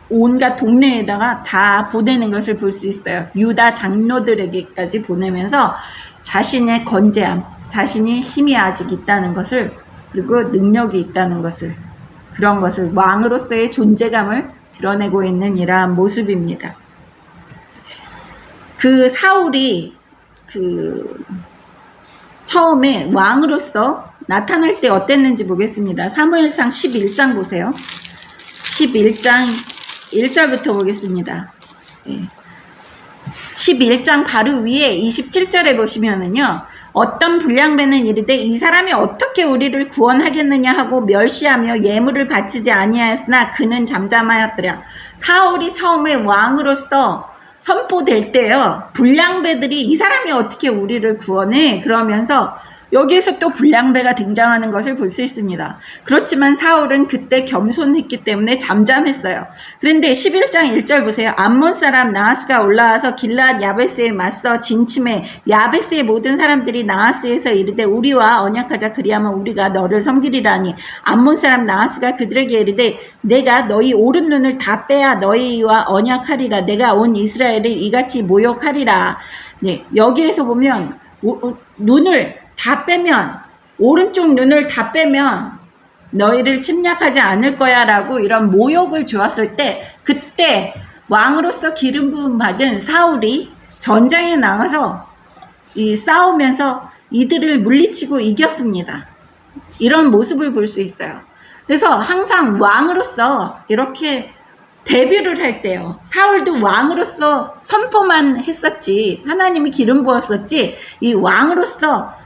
온갖 동네에다가 다 보내는 것을 볼 수 있어요. 유다 장로들에게까지 보내면서 자신의 건재함, 자신이 힘이 아직 있다는 것을, 그리고 능력이 있다는 것을, 그런 것을 왕으로서의 존재감을 드러내고 있는 이러한 모습입니다. 그 사울이 처음에 왕으로서 나타날 때 어땠는지 보겠습니다. 사무엘상 11장 보세요. 11장 1절부터 보겠습니다. 11장 바로 위에 27절에 보시면은요. 어떤 불량배는 이르되 이 사람이 어떻게 우리를 구원하겠느냐 하고 멸시하며 예물을 바치지 아니하였으나 그는 잠잠하였더라. 사울이 처음에 왕으로서 선포될 때요. 불량배들이 이 사람이 어떻게 우리를 구원해? 그러면서 여기에서 또 불량배가 등장하는 것을 볼 수 있습니다. 그렇지만 사울은 그때 겸손했기 때문에 잠잠했어요. 그런데 11장 1절 보세요. 암몬 사람 나하스가 올라와서 길앗 야베스에 맞서 진침해 야베스의 모든 사람들이 나하스에서 이르되 우리와 언약하자 그리하면 우리가 너를 섬기리라니 암몬 사람 나하스가 그들에게 이르되 내가 너희 오른 눈을 다 빼야 너희와 언약하리라. 내가 온 이스라엘을 이같이 모욕하리라. 네, 여기에서 보면 눈을 다 빼면, 오른쪽 눈을 다 빼면 너희를 침략하지 않을 거야 라고 이런 모욕을 주었을 때, 그때 왕으로서 기름 부음 받은 사울이 전장에 나가서 싸우면서 이들을 물리치고 이겼습니다. 이런 모습을 볼 수 있어요. 그래서 항상 왕으로서 이렇게 데뷔를 할 때요. 사울도 왕으로서 선포만 했었지, 하나님이 기름 부었었지, 이 왕으로서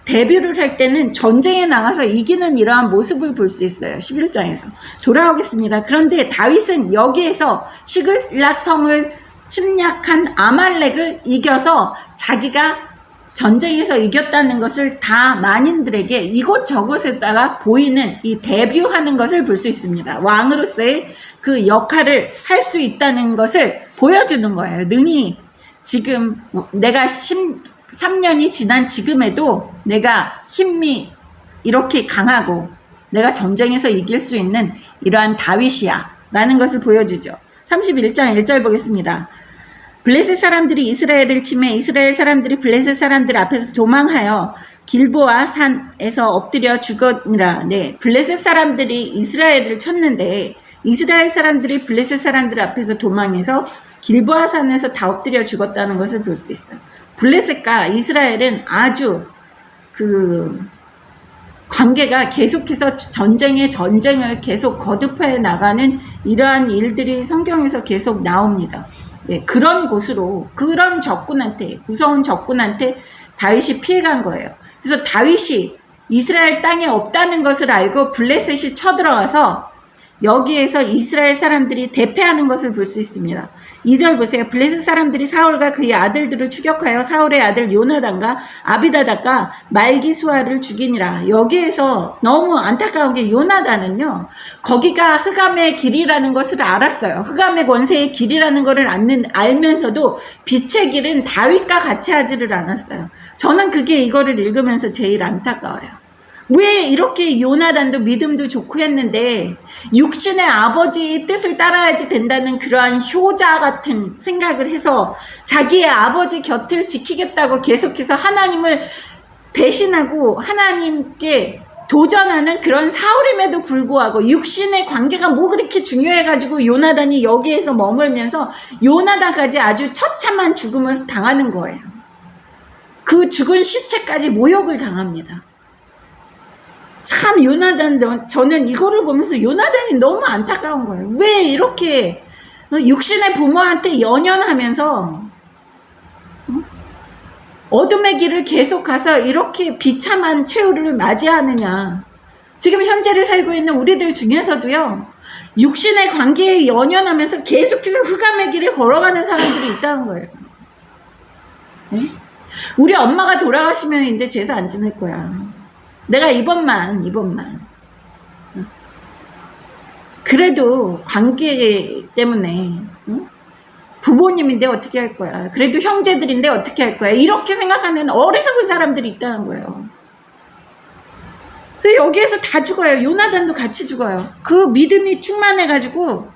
데뷔를 할 때는 전쟁에 나가서 이기는 이러한 모습을 볼 수 있어요. 11장에서. 돌아오겠습니다. 그런데 다윗은 여기에서 시글락 성을 침략한 아말렉을 이겨서 자기가 전쟁에서 이겼다는 것을 다 만인들에게 이곳저곳에다가 보이는 이 데뷔하는 것을 볼 수 있습니다. 왕으로서의 그 역할을 할 수 있다는 것을 보여주는 거예요. 능히 지금 내가 3년이 지난 지금에도 내가 힘이 이렇게 강하고 내가 전쟁에서 이길 수 있는 이러한 다윗이야 라는 것을 보여주죠. 31장 1절 보겠습니다. 블레셋 사람들이 이스라엘을 치매 이스라엘 사람들이 블레셋 사람들 앞에서 도망하여 길보아 산에서 엎드려 죽었니라. 네, 블레셋 사람들이 이스라엘을 쳤는데 이스라엘 사람들이 블레셋 사람들 앞에서 도망해서 길보아 산에서 다 엎드려 죽었다는 것을 볼 수 있어요. 블레셋과 이스라엘은 아주 그 관계가 계속해서 전쟁을 계속 거듭해 나가는 이러한 일들이 성경에서 계속 나옵니다. 네, 그런 곳으로 그런 적군한테 무서운 적군한테 다윗이 피해간 거예요. 그래서 다윗이 이스라엘 땅에 없다는 것을 알고 블레셋이 쳐들어가서 여기에서 이스라엘 사람들이 대패하는 것을 볼 수 있습니다. 2절 보세요. 블레셋 사람들이 사울과 그의 아들들을 추격하여 사울의 아들 요나단과 아비다닥과 말기수아를 죽이니라. 여기에서 너무 안타까운 게 요나단은요. 거기가 흑암의 길이라는 것을 알았어요. 흑암의 권세의 길이라는 것을 알면서도 빛의 길은 다윗과 같이 하지를 않았어요. 저는 그게 이거를 읽으면서 제일 안타까워요. 왜 이렇게 요나단도 믿음도 좋고 했는데 육신의 아버지의 뜻을 따라야지 된다는 그러한 효자 같은 생각을 해서 자기의 아버지 곁을 지키겠다고 계속해서 하나님을 배신하고 하나님께 도전하는 그런 사울임에도 불구하고 육신의 관계가 뭐 그렇게 중요해가지고 요나단이 여기에서 머물면서 요나단까지 아주 처참한 죽음을 당하는 거예요. 그 죽은 시체까지 모욕을 당합니다. 참 요나단, 저는 이거를 보면서 요나단이 너무 안타까운 거예요. 왜 이렇게 육신의 부모한테 연연하면서 어둠의 길을 계속 가서 이렇게 비참한 최후를 맞이하느냐. 지금 현재를 살고 있는 우리들 중에서도요. 육신의 관계에 연연하면서 계속해서 흑암의 길을 걸어가는 사람들이 있다는 거예요. 우리 엄마가 돌아가시면 이제 제사 안 지낼 거야. 내가 이번만 그래도 관계 때문에 부모님인데 어떻게 할 거야. 그래도 형제들인데 어떻게 할 거야. 이렇게 생각하는 어리석은 사람들이 있다는 거예요. 근데 여기에서 다 죽어요. 요나단도 같이 죽어요. 그 믿음이 충만해가지고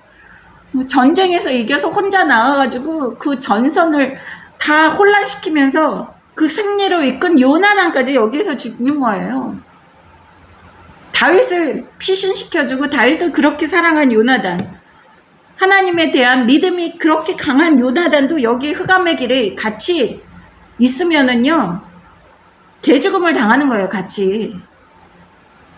전쟁에서 이겨서 혼자 나와가지고 그 전선을 다 혼란시키면서 그 승리로 이끈 요나단까지 여기에서 죽는 거예요. 다윗을 피신시켜주고 다윗을 그렇게 사랑한 요나단, 하나님에 대한 믿음이 그렇게 강한 요나단도 여기 흑암의 길에 같이 있으면은요 개죽음을 당하는 거예요. 같이.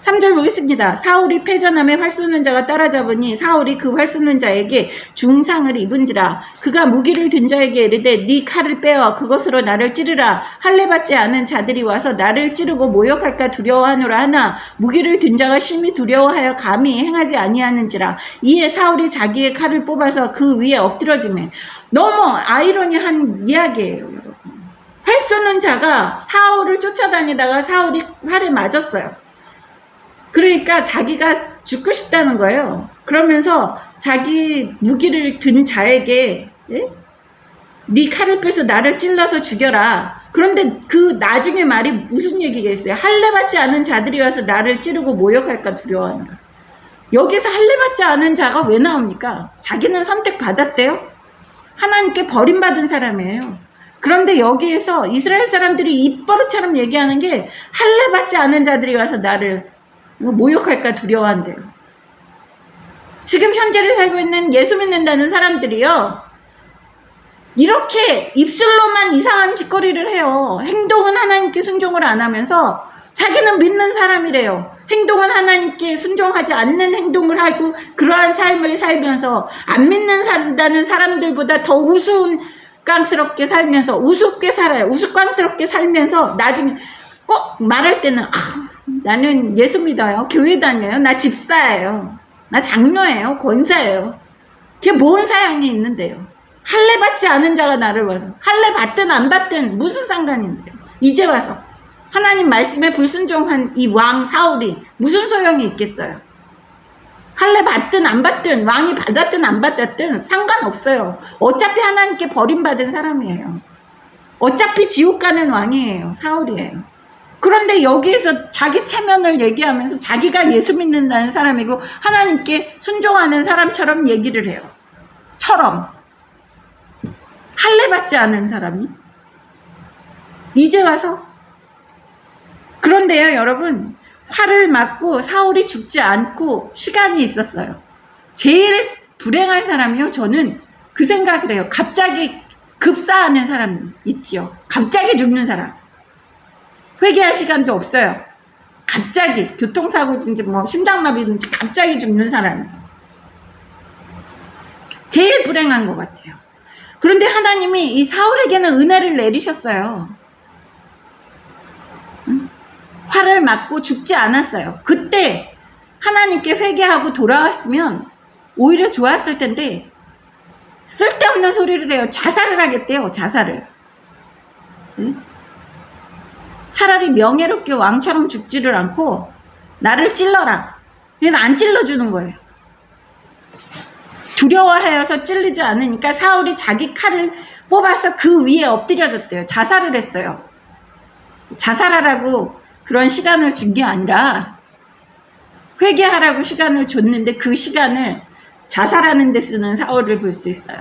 3절 보겠습니다. 사울이 패전함에 활 쏘는 자가 따라잡으니 사울이 그 활 쏘는 자에게 중상을 입은지라. 그가 무기를 든 자에게 이르되 네 칼을 빼어 그것으로 나를 찌르라. 할례 받지 않은 자들이 와서 나를 찌르고 모욕할까 두려워하노라 하나 무기를 든 자가 심히 두려워하여 감히 행하지 아니하는지라. 이에 사울이 자기의 칼을 뽑아서 그 위에 엎드러지매. 너무 아이러니한 이야기예요. 여러분. 활 쏘는 자가 사울을 쫓아다니다가 사울이 활에 맞았어요. 그러니까 자기가 죽고 싶다는 거예요. 그러면서 자기 무기를 든 자에게 네 칼을 빼서 나를 찔러서 죽여라. 그런데 그 나중에 말이 무슨 얘기가 있어요. 할례 받지 않은 자들이 와서 나를 찌르고 모욕할까 두려워하노라. 여기서 할례 받지 않은 자가 왜 나옵니까? 자기는 선택받았대요. 하나님께 버림받은 사람이에요. 그런데 여기에서 이스라엘 사람들이 입버릇처럼 얘기하는 게 할례 받지 않은 자들이 와서 나를 모욕할까 두려워한대요. 지금 현재를 살고 있는 예수 믿는다는 사람들이요. 이렇게 입술로만 이상한 짓거리를 해요. 행동은 하나님께 순종을 안 하면서 자기는 믿는 사람이래요. 행동은 하나님께 순종하지 않는 행동을 하고 그러한 삶을 살면서 안 믿는다는 사람들보다 더 우스꽝스럽게 살면서 우습게 살아요. 우스꽝스럽게 살면서 나중에 꼭 말할 때는 나는 예수 믿어요. 교회 다녀요. 나 집사예요. 나 장로예요. 권사예요. 그게 뭔 사양이 있는데요. 할례 받지 않은 자가 나를 와서 할례 받든 안 받든 무슨 상관인데요. 이제 와서 하나님 말씀에 불순종한 이 왕 사울이 무슨 소용이 있겠어요. 할례 받든 안 받든 왕이 받았든 안 받았든 상관없어요. 어차피 하나님께 버림받은 사람이에요. 어차피 지옥 가는 왕이에요. 사울이에요. 그런데 여기에서 자기 체면을 얘기하면서 자기가 예수 믿는다는 사람이고 하나님께 순종하는 사람처럼 얘기를 해요. 할례 받지 않은 사람이 이제 와서. 그런데요 여러분, 화를 맞고 사울이 죽지 않고 시간이 있었어요. 제일 불행한 사람이요, 저는 그 생각을 해요. 갑자기 급사하는 사람 있지요. 갑자기 죽는 사람. 회개할 시간도 없어요. 갑자기 교통사고든지 뭐 심장마비든지 갑자기 죽는 사람이에요. 제일 불행한 것 같아요. 그런데 하나님이 이 사울에게는 은혜를 내리셨어요. 화를 맞고 죽지 않았어요. 그때 하나님께 회개하고 돌아왔으면 오히려 좋았을 텐데 쓸데없는 소리를 해요. 자살을 하겠대요. 자살을. 차라리 명예롭게 왕처럼 죽지를 않고 나를 찔러라. 얘는 안 찔러주는 거예요. 두려워하여서 찔리지 않으니까 사울이 자기 칼을 뽑아서 그 위에 엎드려졌대요. 자살을 했어요. 자살하라고 그런 시간을 준 게 아니라 회개하라고 시간을 줬는데 그 시간을 자살하는 데 쓰는 사울을 볼 수 있어요.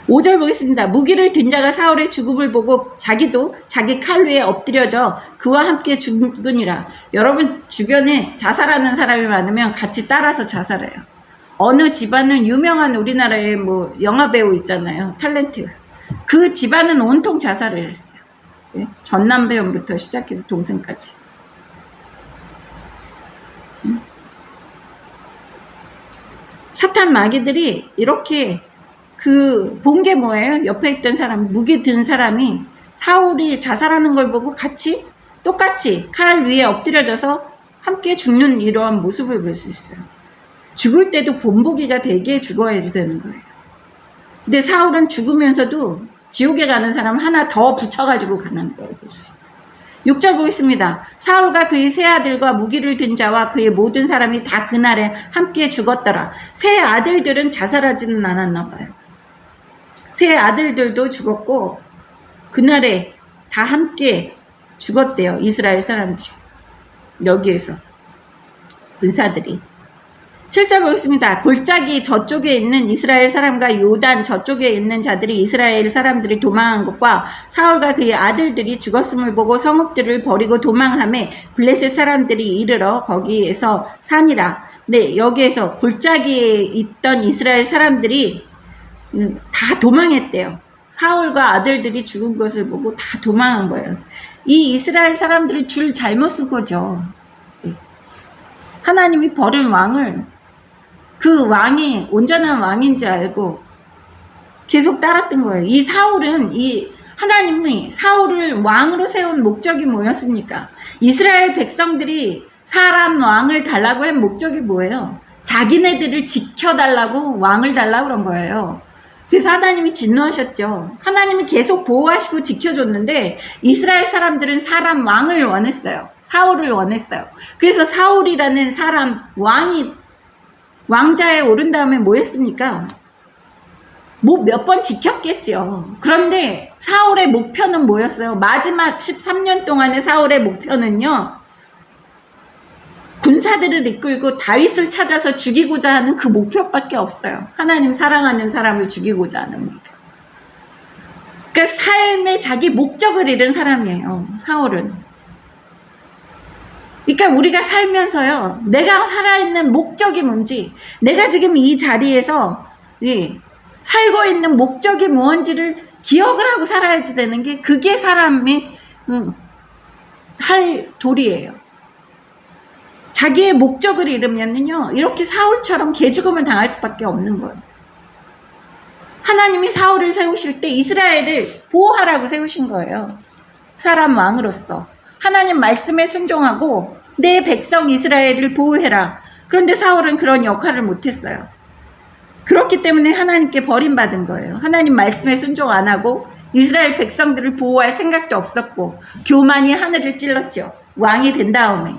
5절 보겠습니다. 무기를 든 자가 사울의 죽음을 보고 자기도 자기 칼 위에 엎드려져 그와 함께 죽으니라. 여러분 주변에 자살하는 사람이 많으면 같이 따라서 자살해요. 어느 집안은 유명한 우리나라의 뭐 영화배우 있잖아요. 탤런트. 그 집안은 온통 자살을 했어요. 전남배우부터 시작해서 동생까지. 사탄 마귀들이 이렇게 본 게 뭐예요? 옆에 있던 사람, 무기 든 사람이 사울이 자살하는 걸 보고 똑같이 칼 위에 엎드려져서 함께 죽는 이러한 모습을 볼 수 있어요. 죽을 때도 본보기가 되게 죽어야지 되는 거예요. 근데 사울은 죽으면서도 지옥에 가는 사람 하나 더 붙여가지고 가는 걸 볼 수 있어요. 6절 보겠습니다. 사울과 그의 세 아들과 무기를 든 자와 그의 모든 사람이 다 그날에 함께 죽었더라. 세 아들들은 자살하지는 않았나 봐요. 세 아들들도 죽었고 그날에 다 함께 죽었대요. 이스라엘 사람들이. 여기에서 군사들이. 7절 보겠습니다. 골짜기 저쪽에 있는 이스라엘 사람과 요단 저쪽에 있는 자들이 이스라엘 사람들이 도망한 것과 사울과 그의 아들들이 죽었음을 보고 성읍들을 버리고 도망하며 블레셋 사람들이 이르러 거기에서 사니라. 네, 여기에서 골짜기에 있던 이스라엘 사람들이 다 도망했대요. 사울과 아들들이 죽은 것을 보고 다 도망한 거예요. 이 이스라엘 사람들이 줄 잘못 쓴 거죠. 하나님이 버린 왕을 그 왕이 온전한 왕인지 알고 계속 따랐던 거예요. 이 사울은 하나님이 사울을 왕으로 세운 목적이 뭐였습니까? 이스라엘 백성들이 사람 왕을 달라고 한 목적이 뭐예요? 자기네들을 지켜달라고 왕을 달라고 그런 거예요. 그래서 하나님이 진노하셨죠. 하나님이 계속 보호하시고 지켜줬는데 이스라엘 사람들은 사람 왕을 원했어요. 사울을 원했어요. 그래서 사울이라는 사람 왕자에 오른 다음에 뭐 했습니까? 뭐 몇 번 지켰겠죠. 그런데 사울의 목표는 뭐였어요? 마지막 13년 동안의 사울의 목표는요, 군사들을 이끌고 다윗을 찾아서 죽이고자 하는 그 목표밖에 없어요. 하나님 사랑하는 사람을 죽이고자 하는 목표. 그러니까 삶에 자기 목적을 잃은 사람이에요, 사울은. 그러니까 우리가 살면서요, 내가 살아있는 목적이 뭔지, 내가 지금 이 자리에서 살고 있는 목적이 뭔지를 기억을 하고 살아야지 되는 게, 그게 사람의 할 도리예요. 자기의 목적을 잃으면요, 이렇게 사울처럼 개죽음을 당할 수밖에 없는 거예요. 하나님이 사울을 세우실 때 이스라엘을 보호하라고 세우신 거예요. 사람 왕으로서. 하나님 말씀에 순종하고 내 백성 이스라엘을 보호해라. 그런데 사울은 그런 역할을 못했어요. 그렇기 때문에 하나님께 버림받은 거예요. 하나님 말씀에 순종 안 하고 이스라엘 백성들을 보호할 생각도 없었고 교만이 하늘을 찔렀죠. 왕이 된 다음에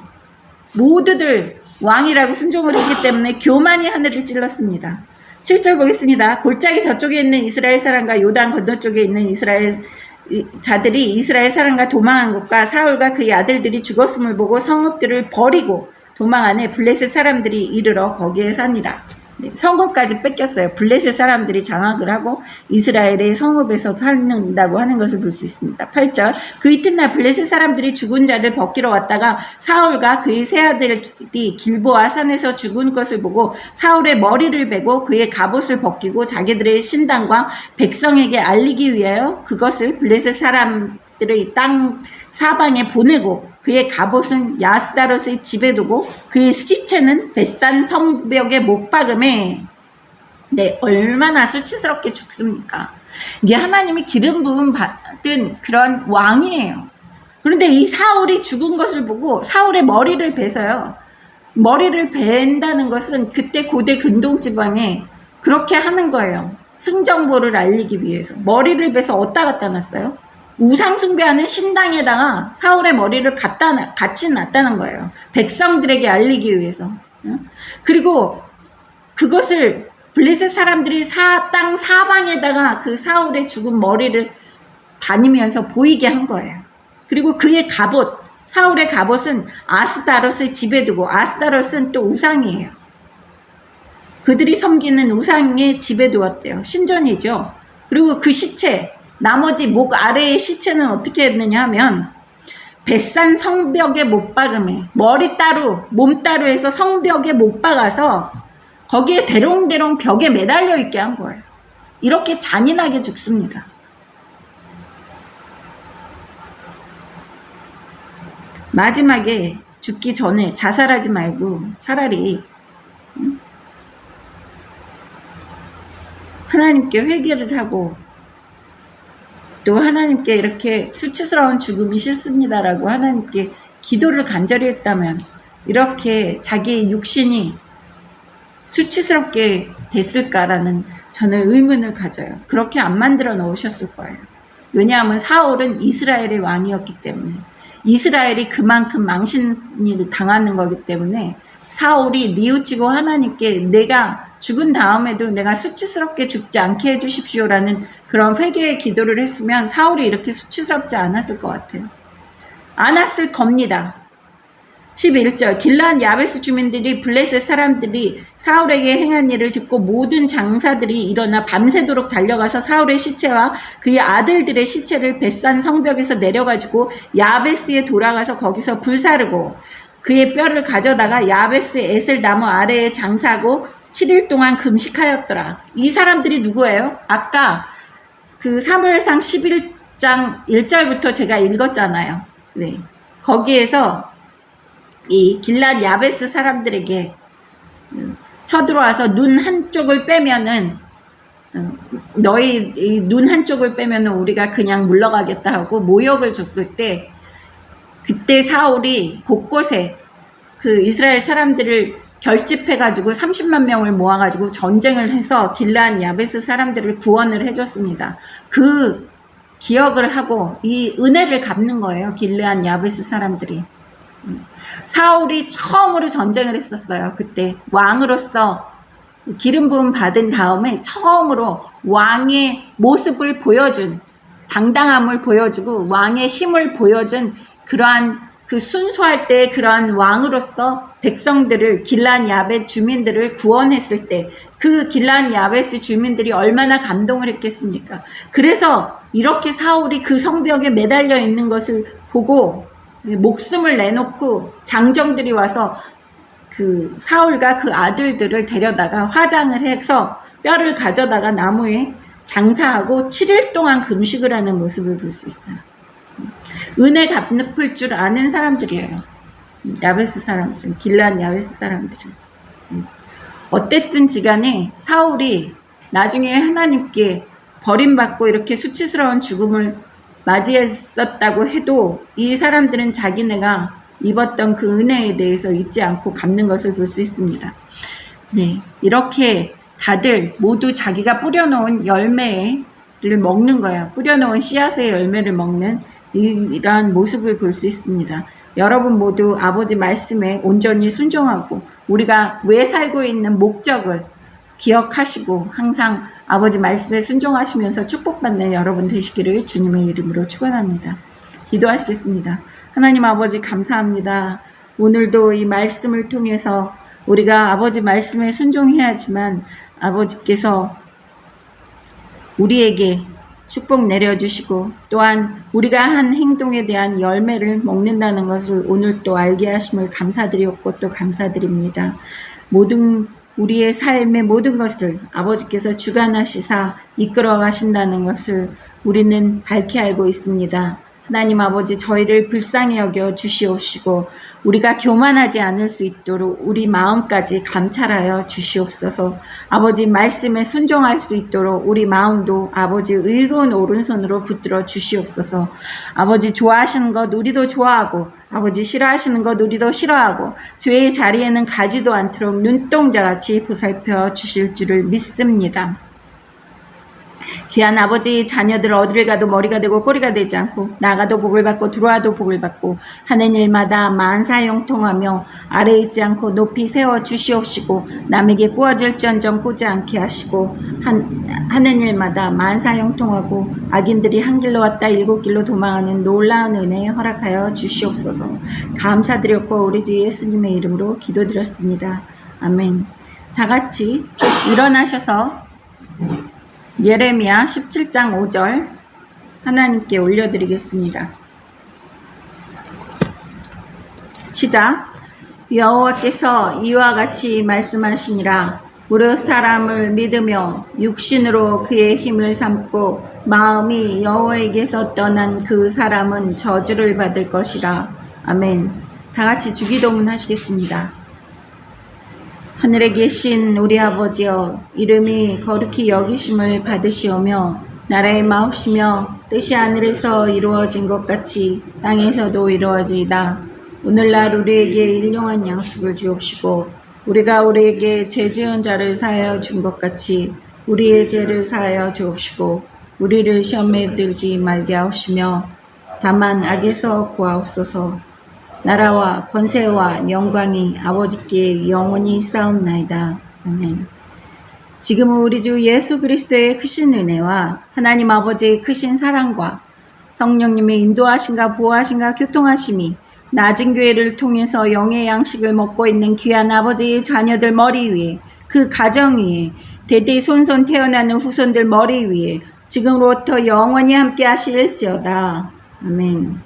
모두들 왕이라고 순종을 했기 때문에 교만이 하늘을 찔렀습니다. 7절 보겠습니다. 골짜기 저쪽에 있는 이스라엘 사람과 요단 건너쪽에 있는 이스라엘 자들이 이스라엘 사람과 도망한 것과 사울과 그의 아들들이 죽었음을 보고 성읍들을 버리고 도망하네 블레셋 사람들이 이르러 거기에 사니라. 네, 성읍까지 뺏겼어요. 블레셋 사람들이 장악을 하고 이스라엘의 성읍에서 살는다고 하는 것을 볼 수 있습니다. 8절 그 이튿날 블레셋 사람들이 죽은 자를 벗기러 왔다가 사울과 그의 세 아들이 길보아 산에서 죽은 것을 보고 사울의 머리를 베고 그의 갑옷을 벗기고 자기들의 신당과 백성에게 알리기 위하여 그것을 블레셋 사람들의 땅 사방에 보내고 그의 갑옷은 야스다롯의 집에 두고 그의 시체는 벳산 성벽에 못 박음에 네, 얼마나 수치스럽게 죽습니까? 이게 하나님이 기름 부음 받은 그런 왕이에요. 그런데 이 사울이 죽은 것을 보고 사울의 머리를 베서요. 머리를 벤다는 것은 그때 고대 근동 지방에 그렇게 하는 거예요. 승정보를 알리기 위해서. 머리를 베서 어디다 갖다 놨어요? 우상 숭배하는 신당에다가 사울의 머리를 같이 놨다는 거예요. 백성들에게 알리기 위해서. 그리고 그것을 블레셋 사람들이 땅 사방에다가 그 사울의 죽은 머리를 다니면서 보이게 한 거예요. 그리고 그의 갑옷, 사울의 갑옷은 아스다롯의 집에 두고, 아스다롯은 또 우상이에요. 그들이 섬기는 우상의 집에 두었대요. 신전이죠. 그리고 그 시체, 나머지 목 아래의 시체는 어떻게 했느냐 하면 벳산 성벽에 못 박음에 머리 따로 몸 따로 해서 성벽에 못 박아서 거기에 대롱대롱 벽에 매달려 있게 한 거예요. 이렇게 잔인하게 죽습니다. 마지막에 죽기 전에 자살하지 말고 차라리 하나님께 회개를 하고 또 하나님께 이렇게 수치스러운 죽음이 싫습니다라고 하나님께 기도를 간절히 했다면 이렇게 자기의 육신이 수치스럽게 됐을까라는 저는 의문을 가져요. 그렇게 안 만들어 놓으셨을 거예요. 왜냐하면 사울은 이스라엘의 왕이었기 때문에 이스라엘이 그만큼 망신을 당하는 거기 때문에 사울이 뉘우치고 하나님께 내가 죽은 다음에도 내가 수치스럽게 죽지 않게 해주십시오라는 그런 회개의 기도를 했으면 사울이 이렇게 수치스럽지 않았을 것 같아요. 않았을 겁니다. 11절 길르앗 야베스 주민들이 블레셋 사람들이 사울에게 행한 일을 듣고 모든 장사들이 일어나 밤새도록 달려가서 사울의 시체와 그의 아들들의 시체를 벳산 성벽에서 내려가지고 야베스에 돌아가서 거기서 불사르고 그의 뼈를 가져다가 야베스 에셀 나무 아래에 장사하고 7일 동안 금식하였더라. 이 사람들이 누구예요? 아까 그 사무엘상 11장 1절부터 제가 읽었잖아요. 네. 거기에서 이 길르앗 야베스 사람들에게 쳐들어와서 눈 한쪽을 빼면은 너희 눈 한쪽을 빼면은 우리가 그냥 물러가겠다 하고 모욕을 줬을 때 그때 사울이 곳곳에 그 이스라엘 사람들을 결집해가지고 30만 명을 모아가지고 전쟁을 해서 길르앗 야베스 사람들을 구원을 해줬습니다. 그 기억을 하고 이 은혜를 갚는 거예요. 길르앗 야베스 사람들이. 사울이 처음으로 전쟁을 했었어요. 그때 왕으로서 기름 부음 받은 다음에 처음으로 왕의 모습을 보여준, 당당함을 보여주고 왕의 힘을 보여준 그러한 그 순수할 때 그러한 왕으로서 백성들을 길르앗 야벳 주민들을 구원했을 때 그 길르앗 야벳 주민들이 얼마나 감동을 했겠습니까? 그래서 이렇게 사울이 그 성벽에 매달려 있는 것을 보고 목숨을 내놓고 장정들이 와서 그 사울과 그 아들들을 데려다가 화장을 해서 뼈를 가져다가 나무에 장사하고 7일 동안 금식을 하는 모습을 볼 수 있어요. 은혜 갚을 줄 아는 사람들이에요. 야베스 사람들은, 길르앗 야베스 사람들은. 어땠든 지간에 사울이 나중에 하나님께 버림받고 이렇게 수치스러운 죽음을 맞이했었다고 해도 이 사람들은 자기네가 입었던 그 은혜에 대해서 잊지 않고 갚는 것을 볼 수 있습니다. 네, 이렇게 다들 모두 자기가 뿌려놓은 열매를 먹는 거예요. 뿌려놓은 씨앗의 열매를 먹는 이러한 모습을 볼 수 있습니다. 여러분 모두 아버지 말씀에 온전히 순종하고 우리가 왜 살고 있는 목적을 기억하시고 항상 아버지 말씀에 순종하시면서 축복받는 여러분 되시기를 주님의 이름으로 축원합니다. 기도하시겠습니다. 하나님 아버지 감사합니다. 오늘도 이 말씀을 통해서 우리가 아버지 말씀에 순종해야지만 아버지께서 우리에게 축복 내려주시고 또한 우리가 한 행동에 대한 열매를 먹는다는 것을 오늘 또 알게 하심을 감사드리었고 또 감사드립니다. 모든 우리의 삶의 모든 것을 아버지께서 주관하시사 이끌어 가신다는 것을 우리는 밝히 알고 있습니다. 하나님 아버지 저희를 불쌍히 여겨 주시옵시고 우리가 교만하지 않을 수 있도록 우리 마음까지 감찰하여 주시옵소서. 아버지 말씀에 순종할 수 있도록 우리 마음도 아버지 의로운 오른손으로 붙들어 주시옵소서. 아버지 좋아하시는 것 우리도 좋아하고 아버지 싫어하시는 것 우리도 싫어하고 죄의 자리에는 가지도 않도록 눈동자같이 보살펴 주실 줄을 믿습니다. 귀한 아버지 자녀들 어디를 가도 머리가 되고 꼬리가 되지 않고 나가도 복을 받고 들어와도 복을 받고 하는 일마다 만사형통하며 아래 있지 않고 높이 세워 주시옵시고 남에게 꾸어질지언정 꾸지 않게 하시고 하는 일마다 만사형통하고 악인들이 한 길로 왔다 일곱 길로 도망하는 놀라운 은혜 허락하여 주시옵소서. 감사드렸고 우리 주 예수님의 이름으로 기도드렸습니다. 아멘. 다 같이 일어나셔서 예레미야 17장 5절 하나님께 올려드리겠습니다. 시작. 여호와께서 이와 같이 말씀하시니라. 무릇 사람을 믿으며 육신으로 그의 힘을 삼고 마음이 여호와에게서 떠난 그 사람은 저주를 받을 것이라. 아멘. 다 같이 주기도문 하시겠습니다. 하늘에 계신 우리 아버지여, 이름이 거룩히 여기심을 받으시오며 나라의 마옵시며 뜻이 하늘에서 이루어진 것 같이 땅에서도 이루어지이다. 오늘날 우리에게 일용할 양식을 주옵시고 우리가 우리에게 죄 지은 자를 사하여 준 것 같이 우리의 죄를 사하여 주옵시고 우리를 시험에 들지 말게 하옵시며 다만 악에서 구하옵소서. 나라와 권세와 영광이 아버지께 영원히 쌓옵나이다. 아멘. 지금은 우리 주 예수 그리스도의 크신 은혜와 하나님 아버지의 크신 사랑과 성령님의 인도하심과 보호하심과 교통하심이 낮은 교회를 통해서 영의 양식을 먹고 있는 귀한 아버지의 자녀들 머리 위에, 그 가정 위에, 대대손손 태어나는 후손들 머리 위에 지금으로부터 영원히 함께 하실지어다. 아멘.